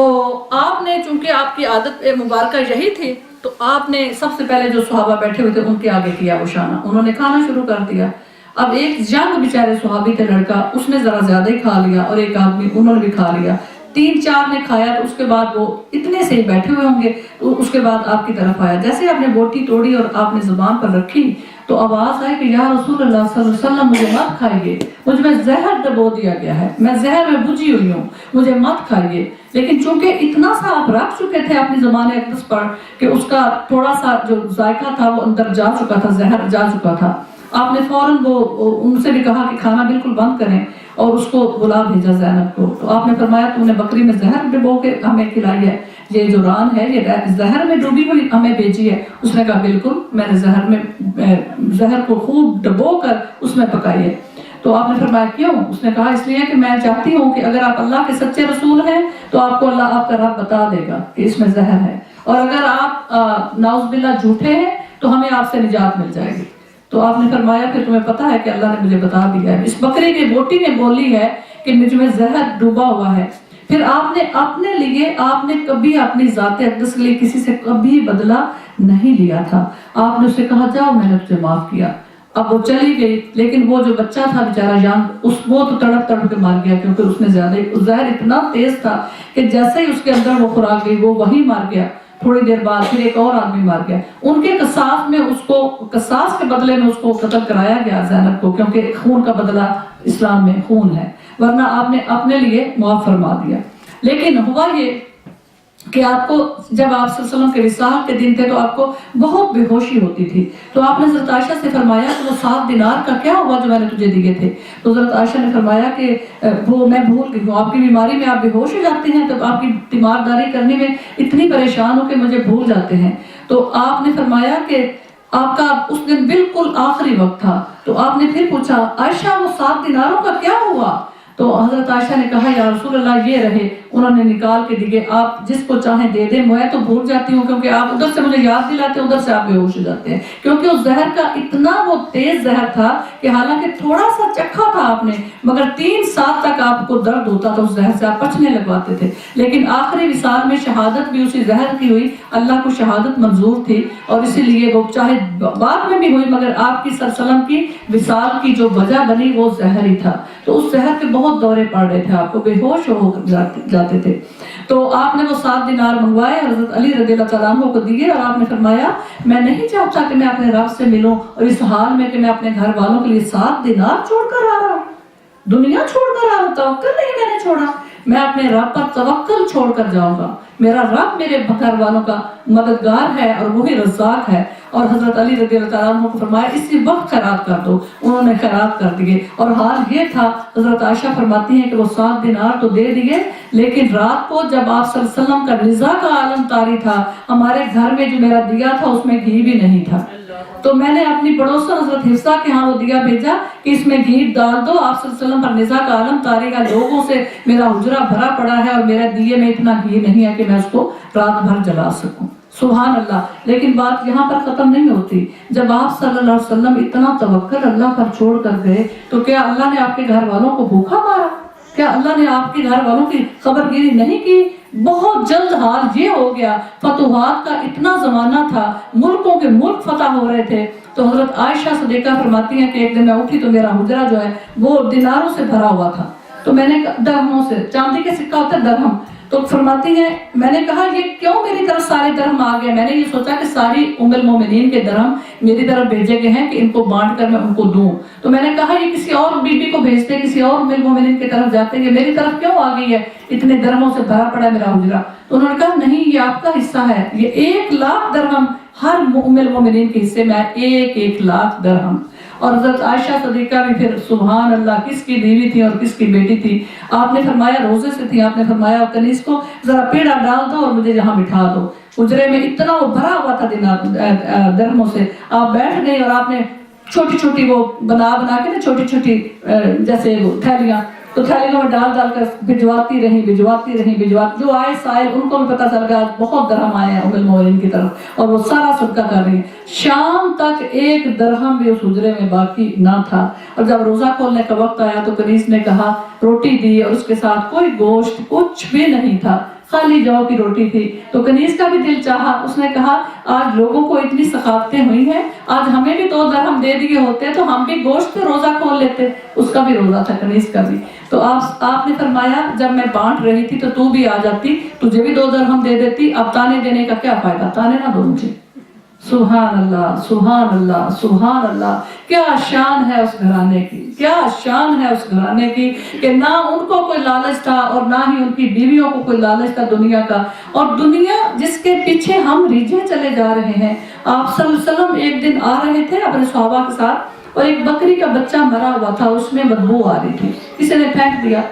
آپ نے چونکہ آپ کی عادت مبارکہ یہی تھی تو آپ نے سب سے پہلے جو صحابہ بیٹھے ہوئے تھے ان کے آگے کیا وہ شانہ، انہوں نے کھانا شروع کر دیا. اب ایک ینگ بیچارے صحابی تھے لڑکا، اس نے ذرا زیادہ ہی کھا لیا اور ایک آدمی انہوں نے بھی کھا لیا. 3-4 نے کھایا تو اس کے بعد وہ اتنے سے ہی بیٹھے ہوئے ہوں گے. اس کے بعد آپ کی طرف آیا، جیسے آپ نے بوٹی توڑی اور آپ نے زبان پر رکھی تو آواز آئی کہ یا رسول اللہ صلی اللہ علیہ وسلم مجھے مت کھائیے، مجھ میں زہر ڈبو دیا گیا ہے، میں زہر میں بجھی ہوئی ہوں، مجھے مت کھائیے. لیکن چونکہ اتنا سا آپ رکھ چکے تھے اپنی زبان اقدس پر کہ اس کا تھوڑا سا جو ذائقہ تھا وہ اندر جا چکا تھا، زہر جا چکا تھا. آپ نے فوراً ان سے بھی کہا کہ کھانا بالکل بند کریں اور اس کو بلا بھیجا زینب کو. تو آپ نے فرمایا تم نے بکری میں زہر ڈبو کے ہمیں کھلائی ہے، یہ جو ران ہے یہ زہر میں ڈوبی ہوئی ہمیں بھیجی ہے. اس نے کہا بالکل، میں نے زہر کو خوب ڈبو کر اس میں پکائی ہے. تو آپ نے فرمایا کیوں؟ اس نے کہا اس لیے کہ میں چاہتی ہوں کہ اگر آپ اللہ کے سچے رسول ہیں تو آپ کو اللہ آپ کا رب بتا دے گا کہ اس میں زہر ہے، اور اگر آپ نعوذ باللہ جھوٹے ہیں تو ہمیں آپ سے نجات مل جائے گی. تو آپ نے فرمایا پھر تمہیں پتا ہے کہ اللہ نے مجھے بتا دیا ہے. اس بکری کی بوٹی نے بولی ہے کہ مجھ میں زہر ڈوبا ہوا ہے. پھر آپ نے اپنے لیے، آپ نے کبھی اپنی ذات اقدس کے لیے کسی سے کبھی بدلہ نہیں لیا تھا. آپ نے اسے کہا جاؤ میں نے تجھے معاف کیا. اب وہ چلی گئی، لیکن وہ جو بچہ تھا بیچارہ یانگ، وہ تو تڑپ تڑپ کے مار گیا، کیونکہ اس نے زیادہ زہر اتنا تیز تھا کہ جیسے ہی اس کے اندر وہ خوراک گئی وہ وہی مار گیا. تھوڑی دیر بعد پھر ایک اور آدمی مار گیا. ان کے قصاص کے بدلے میں اس کو قتل کرایا گیا زینب کو، کیونکہ خون کا بدلہ اسلام میں خون ہے، ورنہ آپ نے اپنے لیے معاف فرما دیا. لیکن ہوا یہ کہ آپ کو جب آپ صلی اللہ علیہ وسلم کے وصال کے دن تھے تو آپ کو بہت بے ہوشی ہوتی تھی. تو آپ نے حضرت عائشہ سے فرمایا کہ وہ 7 دینار کا کیا ہوا جو میں نے تجھے دیے تھے؟ تو حضرت عائشہ نے فرمایا کہ وہ میں بھول گئی ہوں. آپ کی بیماری میں آپ بے ہوش ہو جاتے ہیں، تو آپ کی تیمارداری کرنے میں اتنی پریشان ہو کہ مجھے بھول جاتے ہیں. تو آپ نے فرمایا کہ آپ کا اس دن بالکل آخری وقت تھا. تو آپ نے پھر پوچھا عائشہ وہ 7 دیناروں کا کیا ہوا؟ تو حضرت عائشہ نے کہا یا رسول اللہ یہ رہے. انہوں نے نکال کے دیے، آپ جس کو چاہیں دے دیں، میں تو بھول جاتی ہوں کیونکہ آپ ادھر سے مجھے یاد دلاتے ہیں، ادھر سے آپ بے ہوش ہو جاتے ہیں. کیونکہ اس زہر کا اتنا وہ تیز زہر تھا کہ حالانکہ تھوڑا سا چکھا تھا آپ نے، مگر 3 سال تک آپ کو درد ہوتا تھا اس زہر سے، آپ پچنے لگواتے تھے. لیکن آخری وصال میں شہادت بھی اسی زہر کی ہوئی. اللہ کو شہادت منظور تھی اور اسی لیے وہ چاہے بعد میں بھی ہوئی، مگر آپ کی صلی اللہ علیہ وسلم کی وصال کی جو وجہ بنی وہ زہر ہی تھا. تو اس زہر کے بہت دورے پڑ رہے تھے، آپ کو بے ہوش ہو جاتے تھے. تو آپ نے وہ 7 دینار منگوائے، حضرت علی رضی اللہ تعالیٰ عنہ کو دیے، اور آپ نے فرمایا میں نہیں چاہتا کہ میں اپنے رب سے ملوں اور اس حال میں کہ میں اپنے گھر والوں کے لیے 7 دینار چھوڑ کر آ رہا ہوں. दुनिया छोड़कर आ, तवक्कल नहीं मैंने छोड़ा, मैं अपने रब पर तवक्कल छोड़कर जाऊंगा। मेरा रब मेरे घर वालों का मददगार है और वही रज़्ज़ाक है। और हजरत अली रज़ी अल्लाह अन्हु को फरमाया इसी वक्त खैरात कर दो, उन्होंने खैरात कर दिए। और हाल ये था, हजरत आयशा फरमाती हैं कि वो 7 दिनार तो दे दिए, लेकिन रात को जब आप सल्लल्लाहु अलैहि वसल्लम का रिज़ा का आलम तारी था, हमारे घर में जो मेरा दिया था उसमें घी भी नहीं था। तो मैंने अपनी पड़ोसन हजरत हिफ्सा के यहाँ वो दिया भेजा कि इसमें घी डाल दो, आप सल्लल्लाहु अलैहि वसल्लम पर निज़ा का आलम तारी का, लोगों से मेरा हुजरा भरा पड़ा है और मेरे दिए में इतना घी नहीं है कि मैं उसको रात भर जला सकूं। सुभान अल्लाह। लेकिन बात यहाँ पर खत्म नहीं होती। जब आप सल्लल्लाहु अलैहि वसल्लम इतना तवक्कल अल्लाह पर छोड़ कर गए, तो क्या अल्लाह ने आपके घर वालों को भूखा मारा? क्या अल्लाह ने आपके घर वालों की खबरगिरी नहीं की? बहुत जल्द हाल ये हो गया, फतुहात का इतना जमाना था, मुल्कों के मुल्क फतह हो रहे थे। तो हजरत आयशा सदीका फरमाती हैं कि एक दिन मैं उठी तो मेरा हुजरा जो है वो दिनारों से भरा हुआ था। तो मैंने दरहमों से, चांदी के सिक्का होता है दरहम, तो फरमाती हैं मैंने कहा ये क्यों मेरी तरफ सारे दरहम आ गए? मैंने ये सोचा कि सारी उम्मुल मोमिनीन के दरहम मेरी तरफ भेजे गए हैं कि इनको बांट कर मैं उनको दूं। तो मैंने कहा ये किसी और बीबी को भेजते, किसी और उम्मुल मोमिनीन की तरफ जाते, ये मेरी तरफ क्यों आ गई है? इतने दरहमों से भरा पड़ा है मेरा हुजरा। तो उन्होंने कहा नहीं, ये आपका हिस्सा है, ये 1 लाख दरहम हर उम्मुल मोमिनीन के हिस्से में 1 लाख दरहम। और हज़रत आयशा सदीका भी फिर सुभान अल्लाह, किसकी बीवी थी और किसकी बेटी थी। आपने फरमाया रोजे से थी, आपने फरमाया कनीज को जरा पेड़ा डाल दो और मुझे यहाँ बिठा दो। हुजरे में इतना वो भरा हुआ था दरहमों से। आप बैठ गई और आपने छोटी छोटी वो बना के ना छोटी छोटी जैसे वो थैलियां, तो थैलियों में डाल कर भिजवाती रही। जो आए साइल उनको भी पता चल गया बहुत दरहम आए हैं उम्मुल मोमिनीन की तरफ, और वो सारा सदका कर रही है। शाम तक 1 दरहम भी उस हुजरे में बाकी ना था। और जब रोजा खोलने का वक्त आया तो कनीज ने कहा, रोटी दी और उसके साथ कोई गोश्त कुछ भी नहीं था, खाली जौ की रोटी थी। तो कनीज का भी दिल चाहा, उसने कहा आज लोगों को इतनी सखावतें हुई हैं, आज हमें भी 2 दरहम दे दिए होते तो हम भी गोश्त रोजा खोल लेते। उसका भी रोजा था कनीज का भी। तो आपने फरमाया जब मैं बांट रही थी तो तू भी आ जाती, तुझे भी 2 दरहम दे देती, अब ताने देने का क्या फायदा, ताने ना दो मुझे। सुभान अल्लाह, सुभान अल्लाह, सुभान अल्लाह। क्या शान है उस घराने की, क्या शान है उस घराने की कि ना उनको कोई लालच था और ना ही उनकी बीवियों को कोई लालच था दुनिया का। और दुनिया जिसके पीछे हम रीझे चले जा रहे हैं। आप सल्लल्लाहु अलैहि वसल्लम एक दिन आ रहे थे अपने सहाबा के साथ और एक बकरी का बच्चा मरा हुआ था, उसमें बदबू आ रही थी, किसी ने फेंक दिया।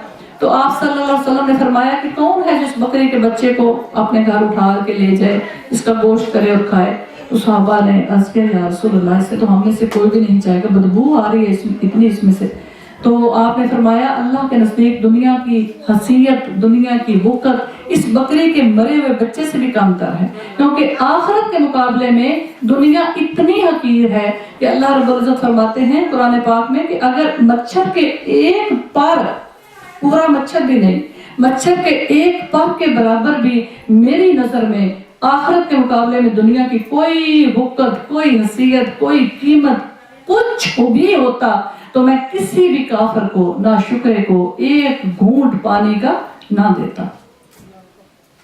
तो आप सल्लल्लाहु अलैहि वसल्लम ने फरमाया कि कौन है जिस बकरी के बच्चे को अपने घर उठा के ले जाए, इसका गोश्त करे और खाए। तो सहाबा ने अर्ज़ किया या रसूलल्लाह, इससे तो हम में से कोई भी नहीं चाहेगा, बदबू आ रही है इतनी इसमें से। तो आपने फरमाया अल्लाह के नज़दीक दुनिया की हसीयत, दुनिया की बुकत इस बकरी के मरे हुए बच्चे से भी कमतर है, क्योंकि आखिरत के मुकाबले में दुनिया इतनी हकीर है कि अल्लाह रब्बुल इज़्ज़त फरमाते हैं कुरान पाक में कि अगर मच्छर के एक पर, पूरा मच्छर भी नहीं, मच्छर के एक पर के बराबर भी मेरी नजर में आखिरत के मुकाबले में दुनिया की कोई बुकत, कोई हसीयत, कोई कीमत कुछ भी होता तो मैं किसी भी काफिर को, ना शुक्र को, एक घूंट पानी का ना देता।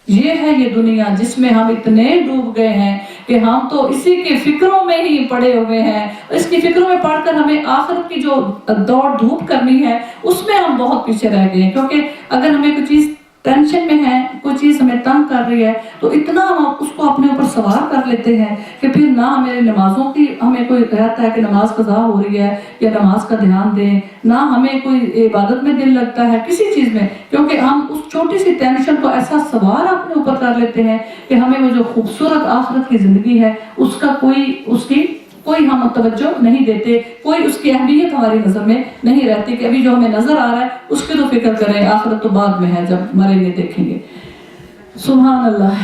ये है ये दुनिया जिसमें हम इतने डूब गए हैं कि हम तो इसी के फिक्रों में ही पड़े हुए हैं। इसकी फिक्रों में पढ़कर हमें आखिरत की जो दौड़ धूप करनी है उसमें हम बहुत पीछे रह गए हैं। क्योंकि अगर हमें कोई चीज टेंशन में है, कोई चीज हमें तंग कर रही है, तो इतना हम उसको अपने ऊपर सवार कर लेते हैं कि फिर ना हमें नमाजों की हमें कोई कहता है कि नमाज कज़ा हो रही है या नमाज का ध्यान दें, ना हमें कोई इबादत में दिल लगता है किसी चीज में, क्योंकि हम उस छोटी सी टेंशन को ऐसा सवार अपने ऊपर कर लेते हैं कि हमें वो जो खूबसूरत आखिरत की जिंदगी है उसका कोई हम तवज्जो नहीं देते, कोई उसकी अहमियत हमारी नजर में नहीं रहती कि अभी जो हमें नजर आ रहा है उसकी तो फिक्र करें, आखिरत तो बाद में है, जब मरेंगे देखेंगे। सुभान अल्लाह।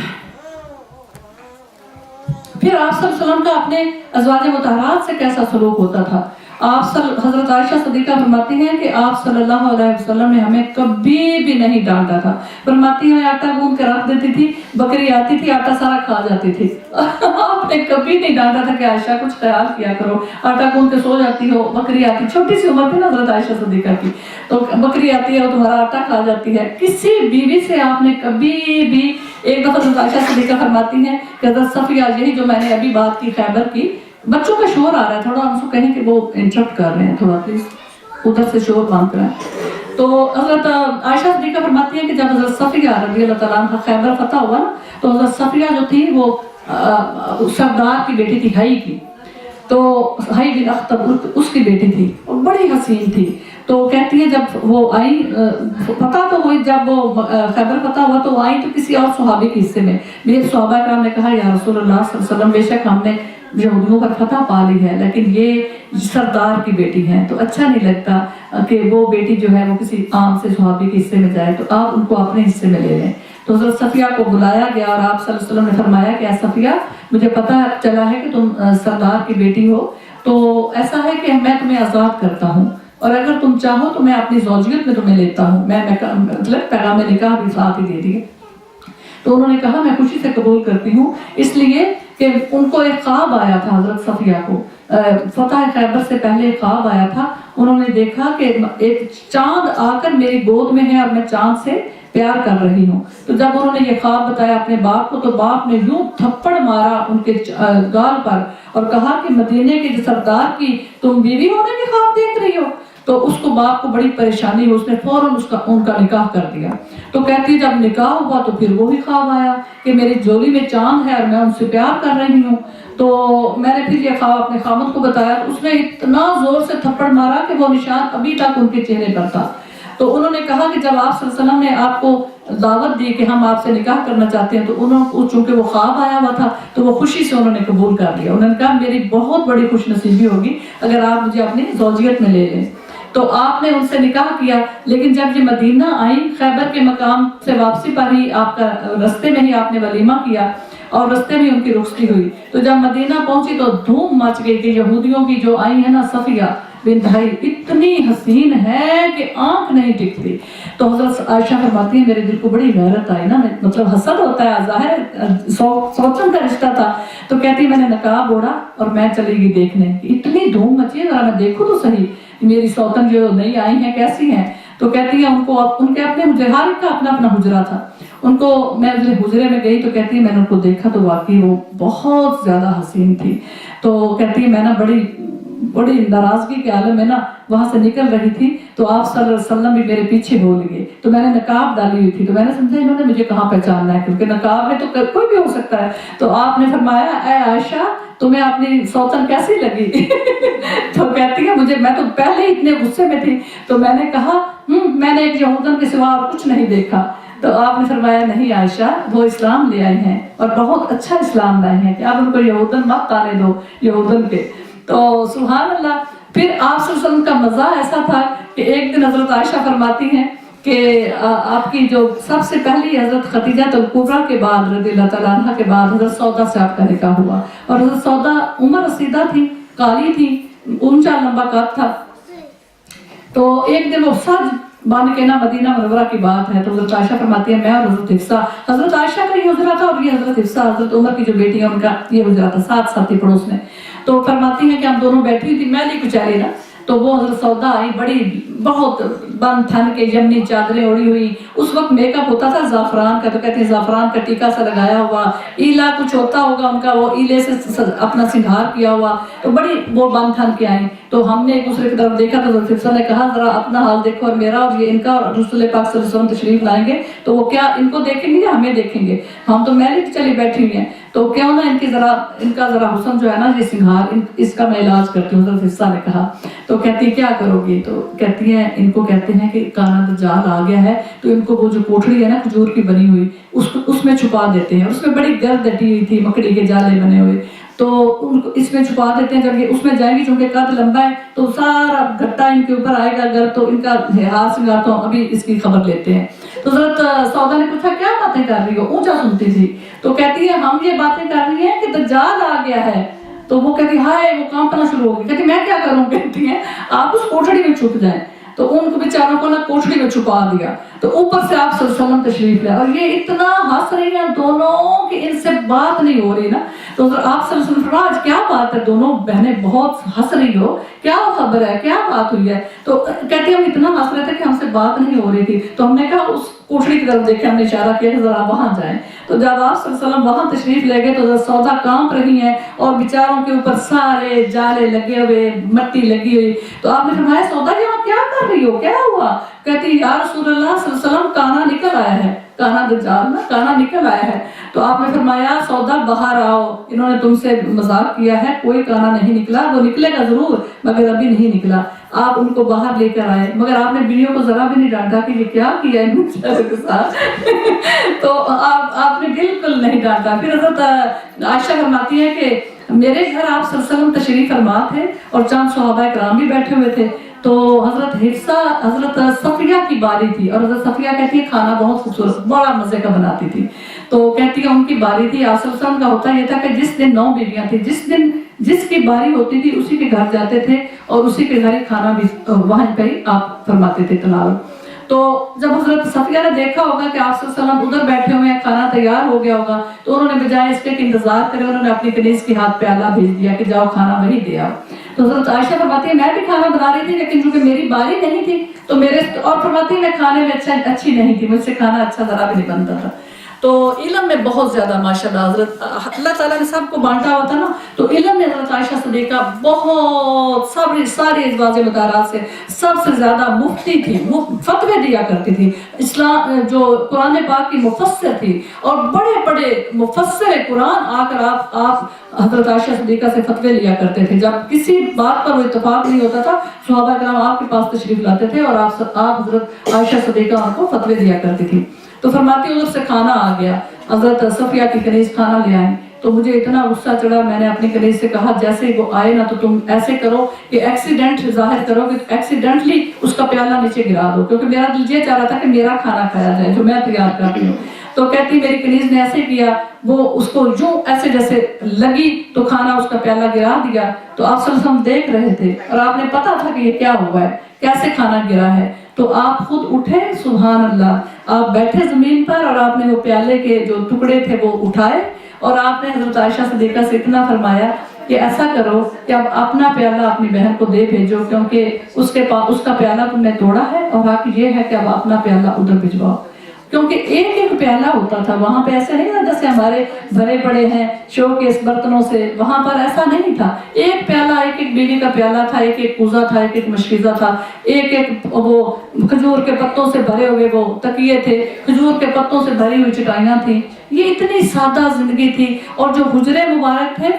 फिर आप सल्लल्लाहु अलैहि वसल्लम का अपने अज़वाज मुतहरात से कैसा सलूक होता था। हजरत आयशा सदीका फरमाती हैं कि आप सल्लल्लाहु अलैहि वसल्लम ने हमें कभी भी नहीं डांटा था। फरमाती हैं आटा गूंद के रख देती थी, बकरी आती थी आटा सारा खा जाती थी। आपने कभी नहीं डांटा था कि आयशा कुछ ख्याल किया करो, आटा गूंद के सो जाती हो, बकरी आती, छोटी सी उम्र थी ना हजरत आयशा सदीका की, तो बकरी आती है और तुम्हारा आटा खा जाती है। किसी बीवी से आपने कभी भी, एक दफा हजरत आयशा सदीका फरमाती हैं कि हजरत सफिया, यही जो मैंने अभी बात की खैबर की, बच्चों का शोर आ रहा है, थोड़ा उनको कहें कि वो इंटरप्ट कर रहे हैं, थोड़ा प्लीज उधर से शोर बांध रहा है। तो हजरत आयशा सिद्दीक़ा फरमाती है कि जब हजरत सफिया रज़ी अल्लाह तआला अन्हा खैबर फतह हुआ ना, तो हजरत सफिया जो थी वो सरदार की बेटी थी, हई की। तो हई बिन अख्तब उसकी बेटी थी और बड़ी हसीन थी। तो कहती है जब वो आई, पता तो हुई जब वो खैबर पता हुआ तो वो आई तो किसी और सहाबी के हिस्से में। मेरे सहाबा कराम ने कहा या रसूलुल्लाह सल्लल्लाहु अलैहि वसल्लम, बेशक हमने यहूदियों पर फतह पा ली है, लेकिन ये सरदार की बेटी है तो अच्छा नहीं लगता कि वो बेटी जो है वो किसी आम से सहाबी के हिस्से में जाए, तो आप उनको अपने हिस्से में ले लें। तो हज़रत सफिया को बुलाया गया और आप सल्लल्लाहु अलैहि वसल्लम ने फरमाया कि सफिया, मुझे पता चला है कि तुम सरदार की बेटी हो, तो ऐसा है कि मैं तुम्हें आज़ाद करता हूँ और अगर तुम चाहो तो मैं अपनी ज़ौजियत में तुम्हें लेता हूँ। मैं मतलब पैगाम निकाह भी साथ ही दे दिए। तो उन्होंने कहा मैं खुशी से कबूल करती हूँ, इसलिए कि उनको एक ख्वाब आया था हज़रत सफिया को, फतह खैबर से पहले एक ख्वाब आया था। उन्होंने देखा कि एक चांद आकर मेरी गोद में है और मैं चांद से प्यार कर रही हूँ। तो जब उन्होंने ये ख्वाब बताया अपने बाप को, तो बाप ने यूं थप्पड़ मारा उनके गाल पर और कहा कि मदीने के सरदार की तुम बीवी होने की ख्वाब देख रही हो। तो उसको बाप को बड़ी परेशानी हुई, उसने फौरन उनका निकाह कर दिया। तो कहती है जब निकाह हुआ तो फिर वही ख्वाब आया कि मेरी झोली में चांद है और मैं उनसे प्यार कर रही हूँ। तो मैंने फिर ये ख्वाब अपने खामद को बताया, तो उसने इतना जोर से थप्पड़ मारा कि वो निशान अभी तक उनके चेहरे पर था। तो उन्होंने कहा कि जब आप सल्लल्लाहु अलैहि वसल्लम ने आपको दावत दी कि हम आपसे निकाह करना चाहते हैं, तो उन्होंने चूंकि वो ख्वाब आया हुआ था तो वो खुशी से उन्होंने कबूल कर लिया। उन्होंने कहा मेरी बहुत बड़ी खुशनसीबी होगी अगर आप मुझे अपनी ज़ौजियत में ले लें। तो आपने उनसे निकाह किया, लेकिन जब ये मदीना आई, खैबर के मकाम से वापसी पर ही आपका रास्ते में ही आपने वलीमा किया और रास्ते में उनकी रुखसती हुई। तो जब मदीना पहुंची तो धूम मच गई कि यहूदियों की जो आई है ना सफिया बिन्त हई, इतनी हसीन है कि आंख नहीं टिकती। तो हज़रत आयशा फरमाती है मेरे दिल को बड़ी गैरत आई ना, मतलब हसद होता है, ज़ाहिर सौतन का रिश्ता था। तो कहती मैंने नकाब ओढ़ा और मैं चली गई देखने, इतनी धूम मची है, जरा मैं देखूं तो सही मेरी सौतन जो नई आई हैं कैसी हैं। तो कहती है उनको उनके अपने हुजरे, हर एक का अपना अपना हुजरा था, उनको मैं हुजरे में गई तो कहती है मैंने उनको देखा तो वाकई वो बहुत ज्यादा हसीन थी। तो कहती है मैं ना बड़ी नाराजगी के आलम में ना वहां से निकल रही थी, तो आप सल्लल्लाहु अलैहि वसल्लम भी मेरे पीछे भूल गए। तो मैंने नकाब डाली हुई थी, तो मैंने समझा इन्होंने मुझे कहाँ पहचानना है, क्योंकि नकाब में तो कोई भी हो सकता है। तो आपने फरमाया ऐ आयशा तुम्हें अपनी सौतन कैसी लगी? तो कहती है मैं तो पहले ही इतने गुस्से में थी, तो मैंने कहा मैंने एक यहूदन के सिवा और कुछ नहीं देखा। तो आपने फरमाया नहीं आयशा, वो इस्लाम ले आए हैं और बहुत अच्छा इस्लाम लाए हैं कि आप उनको यहूदन मत आने दो यहूदन के। तो सुभान अल्लाह। फिर आप सल्लल्लाहु अलैहि वसल्लम का मज़ा ऐसा था कि एक दिन हज़रत आयशा फरमाती हैं कि आपकी जो सबसे पहली हज़रत खदीजा तुल कुबरा के बाद रज़ियल्लाहु तआला अन्हा के बाद हज़रत सौदा से आपका निकाह हुआ। और हज़रत सौदा उम्र रसीदा थी, काली थी, ऊंचा लंबा कद था। तो एक दिन वो सज बन के ना मदीना मुनव्वरा की बात है, तो हज़रत आयशा फरमाती है मैं और हज़रत हिफ्सा, हज़रत आयशा का ये हुजरा था और ये हज़रत हिफ्सा हज़रत उमर की जो बेटी है उनका ये हुजरा था, साथ साथ ही पड़ोस में। तो फरमाती है कि हम दोनों बैठी हुई थी, मैली कुचैली ना, तो वो हज़रत सौदा आई बड़ी बहुत बन थन के यमनी चादरें ओढ़ी हुई। उस वक्त मेकअप होता था ज़ाफ़रान का, तो कहते हैं ज़ाफ़रान का टीका सा लगाया हुआ, ईला कुछ होता होगा उनका, वो ईले से अपना सिंगार किया हुआ, तो बड़ी वो बन थन के आई। तो हमने एक दूसरे की तरफ देखा तो फिर ने कहा जरा अपना हाल देखो और मेरा और ये इनका, और रसूल पाक सल्लल्लाहु अलैहि वसल्लम तशरीफ लाएंगे तो वो क्या इनको देखेंगे या हमें देखेंगे, हम तो मैली चली बैठी हुई हैं, तो क्यों ना इनका जरा हुस्न जो है ना, ये सिंगार इसका मैं इलाज करती हूँ। हज़रत हिफ्सा ने कहा। तो कहती है क्या करोगी? तो कहती है इनको कहते हैं कि काना दज्जाल आ गया है, तो इनको वो जो कोठड़ी है ना खजूर की बनी हुई उसमें छुपा देते हैं। उसमें बड़ी गर्द डटी हुई थी, मकड़ी के जाले बने हुए, तो उनको इसमें छुपा देते हैं। जब ये उसमें जाएंगी, चूंकि कद लंबा है तो सारा घट्टा इनके ऊपर आएगा, अगर तो इनका हाथ सिंगार तो अभी इसकी खबर लेते हैं। तो हज़रत सौदा ने पूछा क्या बातें कर रही हो? ऊंचा सुनती थी। तो कहती है हम ये बातें कर रही हैं कि दज्जाल आ गया है। तो वो कहती हाय, वो कांपना शुरू हो गई। कहती मैं क्या करूं? कहती है आप उस कोठड़ी में छुप जाएं। तो उनको बेचारों को ना कोठड़ी में छुपा दिया। तो ऊपर से आप सल्लल्लाहु अलैहि वसल्लम तशरीफ लाए और ये इतना हंस रही हैं दोनों कि इनसे बात नहीं हो रही ना। تو آپ صلی اللہ علیہ وسلم آج کیا بات ہے، دونوں بہنیں بہت ہنس رہی ہو، کیا خبر ہے، کیا بات ہوئی ہے؟ تو کہتی ہم اتنا ہنس رہے تھے کہ ہم سے بات نہیں ہو رہی تھی، تو ہم نے کہا اس کوٹڑی کی طرف دیکھے، ہم نے اشارہ کیا کہ ذرا وہاں جائیں۔ تو جب آپ صلی اللہ علیہ وسلم وہاں تشریف لے گئے تو حضرت سودا کانپ رہی ہیں اور بیچاروں کے اوپر سارے جالے لگے ہوئے، مٹی لگی ہوئی۔ تو آپ نے فرمایا سودا یہاں کیا کر رہی ہو، کیا ہوا؟ کہتی یا رسول اللہ صلی اللہ علیہ وسلم کانا نکل آیا ہے، کانا دجال نا، کانا نکل آیا ہے۔ تو آپ نے فرمایا سودا باہر آؤ، انہوں نے تم سے مذاق کیا ہے، کوئی کانا نہیں نکلا، وہ نکلے گا ضرور مگر ابھی نہیں نکلا۔ آپ ان کو باہر لے کر آئے، مگر آپ نے بیویوں کو ذرا بھی نہیں ڈانٹا کہ یہ کیا کیا ہے کے ساتھ تو آپ نے بالکل نہیں ڈانٹا۔ پھر حضرت عائشہ فرماتی ہے کہ میرے گھر آپ صلی اللہ علیہ وسلم تشریف فرما تھے اور چند صحابہ کرام بھی بیٹھے ہوئے تھے، تو حضرت حفصہ حضرت صفیہ کی باری تھی، اور حضرت صفیہ کہتی ہے کھانا بہت خوبصورت بڑا مزے کا بناتی تھی، تو کہتی ہے ان کی باری تھی۔ آپ صلی اللہ علیہ وسلم کا ہوتا یہ تھا کہ جس دن 9 بیویاں تھیں، جس دن جس کی باری ہوتی تھی اسی کے گھر جاتے تھے اور اسی کے گھر ہی کھانا بھی وہاں پہ آپ فرماتے تھے تناول۔ تو جب حضرت صفیہ نے دیکھا ہوگا کہ آپ صلی اللہ علیہ وسلم ادھر بیٹھے ہوئے ہیں، کھانا تیار ہو گیا ہوگا، تو انہوں نے بجائے اس کے کہ انتظار کرے، انہوں نے اپنی کنیز کے ہاتھ پیالہ بھیج دیا کہ جاؤ کھانا وہی دے آؤ۔ تو حضرت عائشہ فرماتی ہے میں بھی کھانا بنا رہی تھی لیکن چونکہ میری باری نہیں تھی تو اور فرماتی ہے میں کھانے میں اچھی نہیں تھی، مجھ سے کھانا اچھا ذرا بھی نہیں بنتا تھا۔ تو علم میں بہت زیادہ ماشاءاللہ حضرت اللہ تعالیٰ نے سب کو بانٹا ہوا تھا نا، تو علم میں حضرت عائشہ صدیقہ بہت ساری ازواج مطہرات سے سب سے زیادہ مفتی تھی، فتوے دیا کرتی تھی، اسلام جو قرآن پاک کی مفسر تھی، اور بڑے بڑے مفسر قرآن آ کر آپ حضرت عائشہ صدیقہ سے فتوے لیا کرتے تھے۔ جب کسی بات پر وہ اتفاق نہیں ہوتا تھا صحابہ کرام آپ کے پاس تشریف لاتے تھے اور آپ حضرت عائشہ صدیقہ ان کو فتوے دیا کرتی تھی۔ تو فرماتی ادھر سے کھانا آ گیا، حضرت صفیہ کی کنیز کھانا لے آئیں، تو مجھے اتنا غصہ چڑھا، میں نے اپنی کنیز سے کہا جیسے وہ آئے نا تو تم ایسے کرو کہ ایکسیڈنٹ ظاہر کرو کہ ایکسیڈنٹلی اس کا پیالہ نیچے گرا دو، کیونکہ میرا دل یہ چاہ رہا تھا کہ میرا کھانا کھایا جائے جو میں تیار کر رہی ہوں۔ تو کہتی میری کنیز نے ایسے کیا، وہ اس کو یوں ایسے جیسے لگی تو کھانا اس کا پیالہ گرا دیا۔ تو آپ صلی اللہ علیہ وسلم دیکھ رہے تھے اور آپ نے پتا تھا کہ یہ کیا ہوا ہے، کیسے کھانا گرا ہے۔ تو آپ خود اٹھے، سبحان اللہ، آپ بیٹھے زمین پر اور آپ نے وہ پیالے کے جو ٹکڑے تھے وہ اٹھائے اور آپ نے حضرت عائشہ صدیقہ سے اتنا فرمایا کہ ایسا کرو کہ اب اپنا پیالہ اپنی بہن کو دے بھیجو، کیونکہ اس کا پیالہ تم نے توڑا ہے، اور حق یہ ہے کہ اب اپنا پیالہ ادھر بھجواؤ۔ کیونکہ ایک ایک پیالہ ہوتا تھا وہاں پہ، ایسے نہیں تھا جیسے ہمارے بھرے پڑے ہیں شو کیس برتنوں سے، وہاں پر ایسا نہیں تھا۔ ایک پیالہ ایک ایک بیوی کا پیالہ تھا، ایک ایک کوزہ تھا، ایک ایک مشکیزہ تھا، ایک ایک وہ کھجور کے پتوں سے بھرے ہوئے وہ تکیے تھے، کھجور کے پتوں سے بھری ہوئی چٹائیاں تھیں۔ یہ اتنی سادہ زندگی تھی، اور جو حجرے مبارک تھے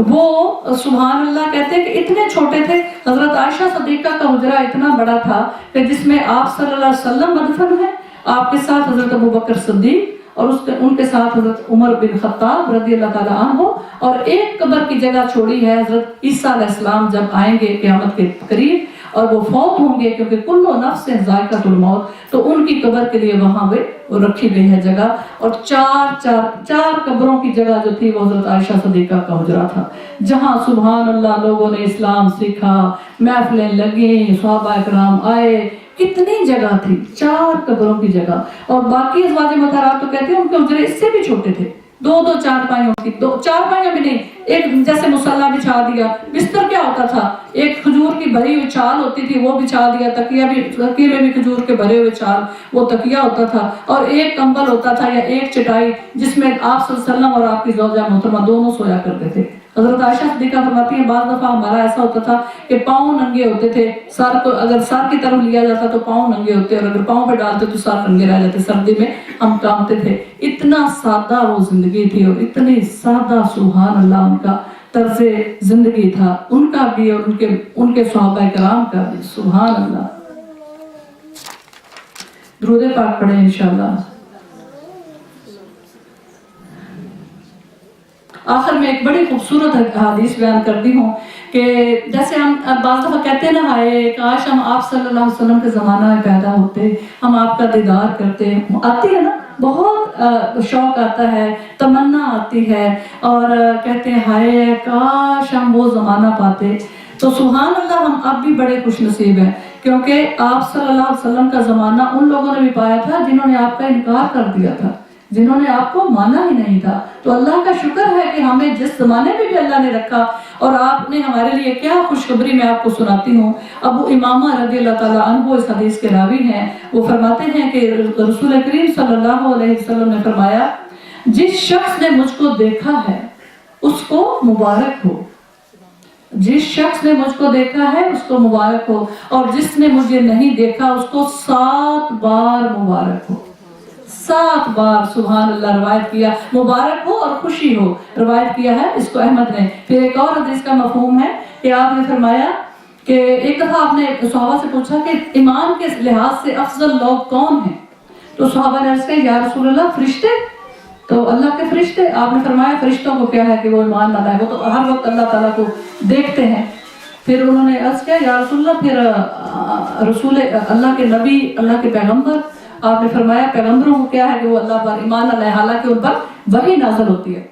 وہ سبحان اللہ کہتے ہیں کہ اتنے چھوٹے تھے۔ حضرت عائشہ صدیقہ کا حجرہ اتنا بڑا تھا کہ جس میں آپ صلی اللہ علیہ وسلم مدفن ہے، آپ کے ساتھ حضرت ابوبکر صدیق اور ان کے ساتھ حضرت عمر بن خطاب رضی اللہ تعالیٰ عنہ، اور ایک قبر کی جگہ چھوڑی ہے حضرت عیسیٰ علیہ السلام جب آئیں گے قیامت کے قریب اور وہ فوت ہوں گے، کیونکہ کل نفس ذائقۃ الموت، تو ان کی قبر کے لیے وہاں وہ رکھی گئی ہے جگہ۔ اور چار قبروں کی جگہ جو تھی وہ حضرت عائشہ صدیقہ کا حجرہ تھا، جہاں سبحان اللہ لوگوں نے اسلام سیکھا، محفلیں لگیں، صحابہ اکرام آئے، کتنی جگہ تھی، 4 قبروں کی جگہ۔ اور باقی ازواج مطہرات تو کہتے ہیں ان کے حجرے اس سے بھی چھوٹے تھے، 2 چارپائیوں کی، 2 چارپائیوں بھی نہیں، ایک جیسے مصلی بچھا دیا۔ بستر کیا ہوتا تھا، ایک کھجور کی بھری ہوئی چھال ہوتی تھی وہ بچھا دیا، تکیہ میں بھی کھجور کے بھرے ہوئے چھال وہ تکیہ ہوتا تھا، اور ایک کمبل ہوتا تھا یا ایک چٹائی جس میں آپ صلی اللہ علیہ وسلم اور آپ کی زوجہ محترمہ دونوں سویا کرتے تھے۔ حضرت عائشہ صدیقہ فرماتی ہیں بعض دفعہ ہمارا ایسا ہوتا تھا کہ پاؤں ننگے ہوتے تھے، سر کو اگر سر کی طرف لیا جاتا تو پاؤں ننگے ہوتے، اور اگر پاؤں پہ ڈالتے تو سر ننگے رہ جاتے، سردی میں ہم کامتے تھے۔ اتنا سادہ وہ زندگی تھی، اور اتنی سادہ سبحان اللہ ان کا طرز زندگی تھا، ان کا بھی اور ان کے صحابہ کرام کا بھی، سبحان اللہ۔ درود پاک پڑھیں انشاءاللہ۔ آخر میں ایک بڑی خوبصورت حدیث بیان کرتی ہوں کہ جیسے ہم بعض دفعہ کہتے ہیں نا، ہائے کاش ہم آپ صلی اللہ علیہ وسلم کے زمانہ میں پیدا ہوتے، ہم آپ کا دیدار کرتے، آتی ہے نا بہت شوق آتا ہے، تمنا آتی ہے، اور کہتے ہیں ہائے کاش ہم وہ زمانہ پاتے۔ تو سبحان اللہ ہم اب بھی بڑے خوش نصیب ہیں، کیونکہ آپ صلی اللہ علیہ وسلم کا زمانہ ان لوگوں نے بھی پایا تھا جنہوں نے آپ کا انکار کر دیا تھا۔ जिन्होंने आपको माना ही नहीं था। तो अल्लाह का शुक्र है कि हमें जिस ज़माने में भी अल्लाह ने रखा, और आपने हमारे लिए क्या खुशखबरी मैं आपको सुनाती हूँ। अबू इमामा रज़ी अल्लाह ताला अन्हु इस हदीस के रावी हैं। वो फरमाते हैं कि रसूल करीम सल्लल्लाहु अलैहि वसल्लम ने फरमाया, जिस शख्स ने मुझको देखा है उसको मुबारक हो, जिस शख्स ने मुझको देखा है उसको मुबारक हो, और जिसने मुझे नहीं देखा उसको 7 बार मुबारक हो। 7 बार सुभान अल्लाह रवायत किया, मुबारक हो और खुशी हो, रवायत किया है इसको अहमद ने। फिर एक और हदीस का मफहूम है कि आपने फरमाया कि एक दफा आपने सहाबा से पूछा कि ईमान के लिहाज से अफजल लोग कौन हैं, तो सहाबा ने अर्ज़ किया या रसूल अल्लाह फरिश्ते, तो अल्लाह के फरिश्ते। आपने फरमाया फरिश्तों को क्या है कि वो ईमान ना लाए, वो तो हर वक्त अल्लाह ताला को देखते हैं। फिर उन्होंने अर्ज़ किया या रसूल अल्लाह, फिर रसूल अल्लाह के नबी, अल्लाह के पैगंबर, आपने फरमाया पैगंबरों को क्या है कि वो अल्लाह पर ईमान ना लाए, हालांकि उन पर वही नाज़िल होती है।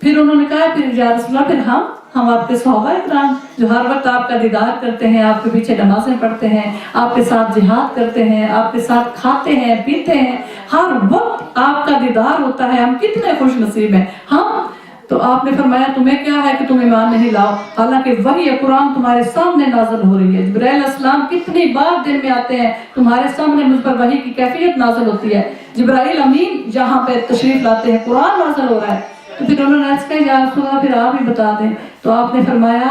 फिर उन्होंने कहा फिर या रसूल अल्लाह, फिर हम आपके सहाबा इकराम जो हर वक्त आपका दीदार करते हैं, आपके पीछे नमाजें पढ़ते हैं, आपके साथ जिहाद करते हैं, आपके साथ खाते हैं पीते हैं, हर वक्त आपका दीदार होता है, हम कितने खुश नसीब हैं हम। तो आपने फरमाया तुम्हें क्या है कि तुम ईमान नहीं लाओ, हालांकि वही कुरान तुम्हारे सामने नाज़िल हो रही है। जिब्राइल अलैहिस्सलाम कितनी बार दिन में आते हैं, तुम्हारे सामने मुझ पर वही की कैफियत नाज़िल होती है। जिब्राइल अमीन जहाँ पे तशरीफ लाते हैं, कुरान नाज़िल हो रहा है। तो फिर उन्होंने अर्ज़ किया या रसूल अल्लाह, फिर आप ही बता दें। तो आपने फरमाया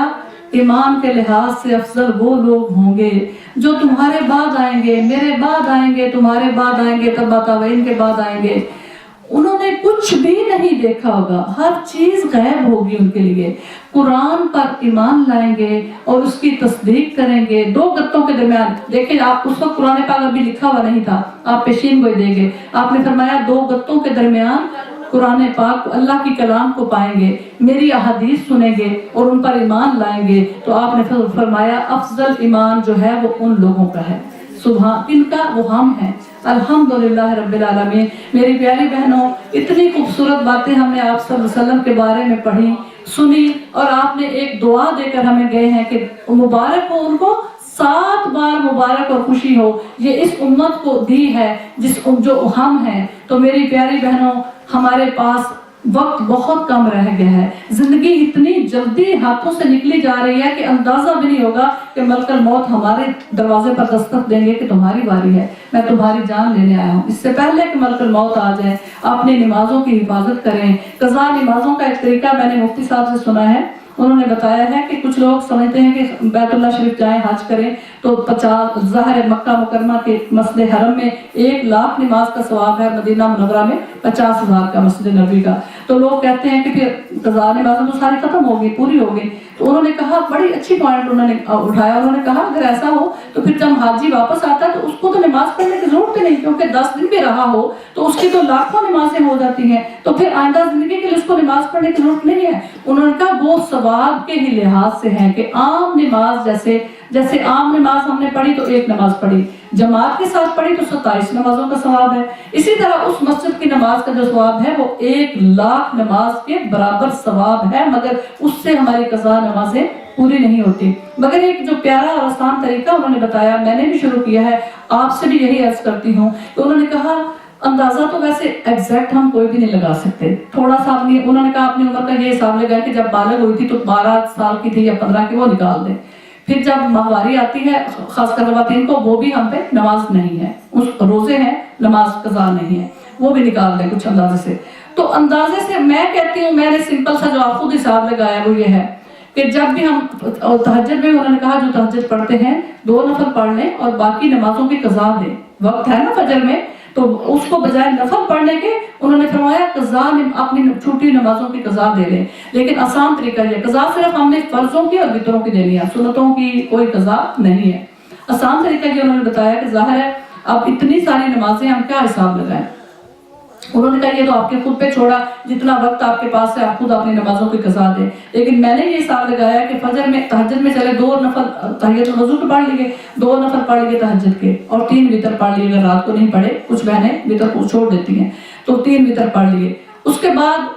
ईमान के लिहाज से अफजल वो लोग होंगे जो तुम्हारे बाद आएंगे, मेरे बाद आएंगे, तुम्हारे बाद आएंगे, तब बतावेन के बाद आएंगे। उन्होंने कुछ भी नहीं देखा होगा, हर चीज गायब होगी उनके लिए। कुरान पर ईमान लाएंगे और उसकी तस्दीक करेंगे। 2 गत्तों के दरमियान, देखिए आप उस वक्त कुरान पाक अभी लिखा हुआ नहीं था, आप पेशीन गोई देंगे। आपने फरमाया 2 गत्तों के दरमियान कुरान पाक अल्लाह की कलाम को पाएंगे, मेरी अहादीस सुनेंगे और उन पर ईमान लाएंगे। तो आपने फरमाया अफजल ईमान जो है वो उन लोगों का है, सुभान किनका, वो हम हैं। अल्हम्दुलिल्लाह रब्बिल आलमीन। मेरी प्यारी बहनों, इतनी खूबसूरत बातें हमने आप सल्लल्लाहु अलैहि वसल्लम के बारे में पढ़ी सुनी, और आपने एक दुआ देकर हमें गए हैं कि मुबारक हो उनको, 7 बार मुबारक और खुशी हो, ये इस उम्मत को दी है जो हम हैं। तो मेरी प्यारी बहनों, हमारे पास वक्त बहुत कम रह गया है, जिंदगी इतनी जल्दी हाथों से निकली जा रही है कि अंदाजा भी नहीं होगा कि मलकल मौत हमारे दरवाजे पर दस्तक देंगे कि तुम्हारी बारी है, मैं तुम्हारी जान लेने आया हूँ। इससे पहले कि मलकल मौत आ जाए, अपनी नमाजों की हिफाजत करें। कज़ा नमाजों का एक तरीका मैंने मुफ्ती साहब से सुना है, उन्होंने बताया है कि कुछ लोग समझते हैं कि बैतुल्लाह शरीफ जाएं, हज करें तो 50 ज़ाहिर मक्का मुकरमा के मस्जिद हरम में 1 लाख नमाज का सवाब है, मदीना मुनव्वरा में 50,000 का मस्जिद नबी का। तो लोग कहते हैं कि फिर कज़ा नमाज़ें तो सारी खत्म होगी, पूरी होगी। तो उन्होंने कहा, बड़ी अच्छी पॉइंट उन्होंने उठाया, उन्होंने कहा अगर ऐसा हो तो फिर जब हाजी वापस आता है तो उसको तो नमाज पढ़ने की जरूरत ही नहीं, क्योंकि 10 दिन भी रहा हो तो उसकी तो लाखों नमाजें हो जाती हैं, तो फिर आइंदा जिंदगी के लिए उसको नमाज पढ़ने की जरूरत नहीं है। उन्होंने कहा वो सवाब के ही लिहाज से है कि आम नमाज जैसे आम नमाज हमने पढ़ी तो 1 नमाज पढ़ी, जमात के साथ पढ़ी तो 27 नमाजों का सवाब है। इसी तरह उस मस्जिद की नमाज का जो सवाब है वो 1 लाख नमाज के बराबर सवाब है, मगर उससे हमारी कज़ा नमाजें पूरी नहीं होती। मगर एक जो प्यारा और आसान तरीका उन्होंने बताया, मैंने भी शुरू किया है, आपसे भी यही अर्ज करती हूँ। तो उन्होंने कहा अंदाजा तो वैसे एग्जैक्ट हम कोई भी नहीं लगा सकते, थोड़ा सा अपनी, उन्होंने कहा अपनी उम्र का ये हिसाब लगाया कि जब बालग हुई थी तो 12 साल की थी या 15 की, वो निकाल दें। फिर जब माहवारी आती है खासकर ख़वातीन को, वो भी हम पे नमाज नहीं है, उस रोजे हैं, नमाज कज़ा नहीं है, वो भी निकाल दें कुछ अंदाजे से। तो अंदाजे से मैं कहती हूँ, मैंने सिंपल सा जो आप खुद हिसाब लगाया वो ये है कि जब भी हम तहज्जुद में, उन्होंने कहा जो तहज्जुद पढ़ते हैं 2 नफल पढ़ लें और बाकी नमाजों की कज़ा दें। वक्त है ना फजर में, तो उसको बजाय नफल पढ़ने के उन्होंने फरमाया कज़ा अपनी छूटी नमाजों की कज़ा दे लें। लेकिन आसान तरीका ये, कज़ा सिर्फ हमने फर्जों की और वितरों की देनी है, सुन्नतों की कोई कज़ा नहीं है। आसान तरीका ये उन्होंने बताया कि जाहिर है अब इतनी सारी नमाजें हम क्या हिसाब लगाएं। उन्होंने कहा ये तो आपके खुद पे छोड़ा, जितना वक्त आपके पास है आप खुद अपनी नमाजों की कज़ा दें। लेकिन मैंने ये हिसाब लगाया कि फजर में तहज्जुद में चले 2 नफल तहियतुल वज़ू के पढ़ लिए, 2 नफल पढ़ लिए तहज्जुद के, और 3 वितर पढ़ लिए। अगर रात को नहीं पढ़े, कुछ बहनें वितर को छोड़ देती हैं, तो 3 वितर पढ़ लिए। उसके बाद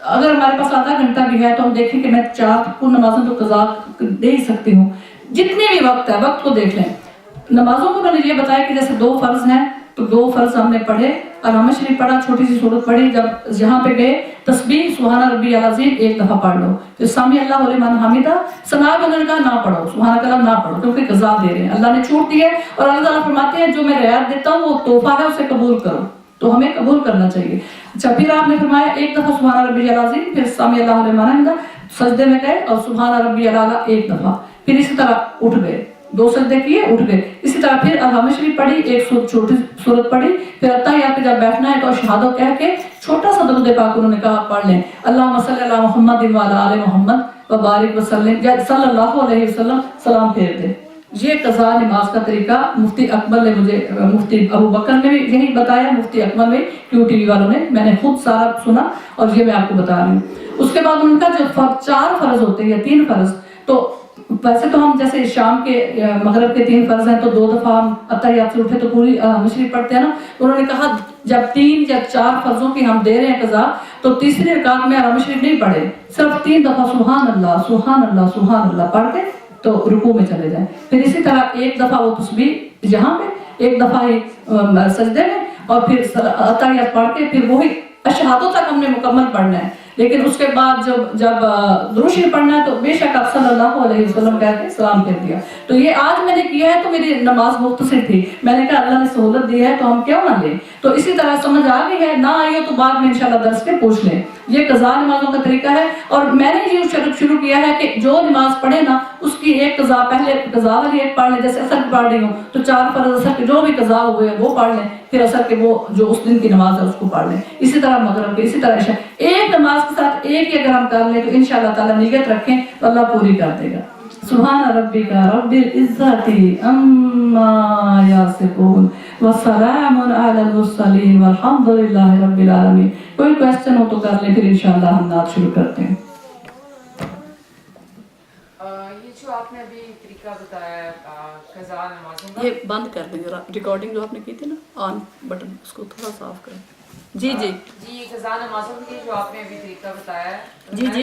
अगर हमारे पास आधा घंटा भी है तो हम देखें कि मैं 4 पूर्ण नमाजें तो कज़ा दे ही सकती हूँ। जितने भी वक्त है, वक्त को देख लें। नमाजों को मैंने ये बताया कि जैसे 2 फर्ज हैं, तो 2 फर्ज हमने पढ़े, अनामा शरीफ पढ़ा, छोटी सी सूरत पढ़ी, जब जहाँ पे गए तस्बीह सुभान रब्बी अज़ीम 1 दफा पढ़ लो, फिर सामी अल्लाहु लिमन हमिदा, सना उन्होंने कहा ना पढ़ो, सुभान अल्लाह ना पढ़ो, क्योंकि कज़ा दे रहे हैं, अल्लाह ने छूट दी है। और अल्लाह ताला फरमाते हैं जो मैं रियायत देता हूँ वो तोहफा है, उसे कबूल करो, तो हमें कबूल करना चाहिए। अच्छा, फिर आपने फरमाया 1 दफा सुभान रब्बी अज़ीम, फिर सामी अल्लाहु लिमन हमिदा, सजदे में गए और सुभान रब्बी अला 1 दफा, फिर इसी तरह उठ गए, 2 सजदे किए, उठ गए। इसी तरह फिर अनामा शरीफ पढ़ी, 1 छोटी सूरत पढ़ी, फिर अत्तहियात पे जब बैठना है तो शहादत कह के छोटा सा दरूद पाक उन्होंने कहा पढ़ लें, अल्लाहुम्मा सल्ली अला मुहम्मद व अला आलि मुहम्मद व बारिक व सल्लिम सल्लल्लाहु अलैहि वसल्लम, सलाम फेर दे। ये कज़ा नमाज का तरीका मुफ्ती अकमल ने मुझे, मुफ्ती अबू बकर ने भी यही बताया, मुफ्ती अकमल ने, QTV वालों ने, मैंने खुद सारा सुना और ये मैं आपको बता रही हूँ। उसके बाद उनका जो 4 फर्ज होते हैं या 3 फर्ज, तो वैसे तो हम जैसे शाम के मगरिब के 3 फर्ज हैं तो 2 दफा हम अत्तहियात से उठे तो पूरी शरीफ पढ़ते हैं ना। उन्होंने कहा जब 3 या 4 फर्जों की हम दे रहे हैं कज़ा, तो तीसरी रकात में अनामा शरीफ नहीं पढ़े, सिर्फ 3 दफा सुभान अल्लाह सुभान अल्लाह सुभान अल्लाह पढ़ के तो रुकू में चले जाए। फिर इसी तरह 1 दफा वो तस्बीह यहाँ पे, 1 दफा ही सजदे में, और फिर अत्तहियात पढ़ के फिर वही अशहादों तक हमने मुकम्मल पढ़ना है। लेकिन उसके बाद जब दुरूद शरीफ पढ़ना है तो बेशक आप सल्लल्लाहु अलैहि वसल्लम कह के सलाम कर दिया। तो ये आज मैंने किया है तो मेरी नमाज मुख्तसर थी, मैंने कहा अल्लाह ने सहूलत दी है तो हम क्यों ना लें। तो इसी तरह समझ आ गई है, ना आई हो तो बाद में इंशाल्लाह दर्स के पूछ लें। ये कज़ा नमाजों का तरीका है। और मैंने ये शुरू किया है कि जो नमाज पढ़े ना उसकी एक कज़ा, पहले कज़ा वाली एक पढ़ लें, जैसे असर की पढ़ रही हूँ तो 4 फर्ज असर के जो भी कज़ा हुए हैं वो पढ़ लें, फिर असर के वो जो उस दिन की नमाज है उसको पढ़ लें। इसी तरह मगरिब के, इसी तरह इशा, एक नमाज के साथ एक ही अगर हम कर लें तो इंशाअल्लाह ताला नियत रखें तो अल्लाह पूरी कर देगा। सुभान रब्बिका रब्बिल इज्जति अम्मा यासिफून व सलामुन अलल मुरसलीन वल्हम्दुलिल्लाहि रब्बिल आलमीन। कोई क्वेश्चन हो तो कर ले, फिर इंशाअल्लाह हम नात शुरू करते हैं। ये जो आपने अभी तरीका बताया कज़ा नमाज़ों का, ये बंद कर देंगे, रिकॉर्डिंग जो आपने की थी ना ऑन बटन, उसको थोड़ा साफ करें। जी जी जी, ये कज़ा नमाज़ों के लिए जो आपने अभी तरीका बताया है, जी जी।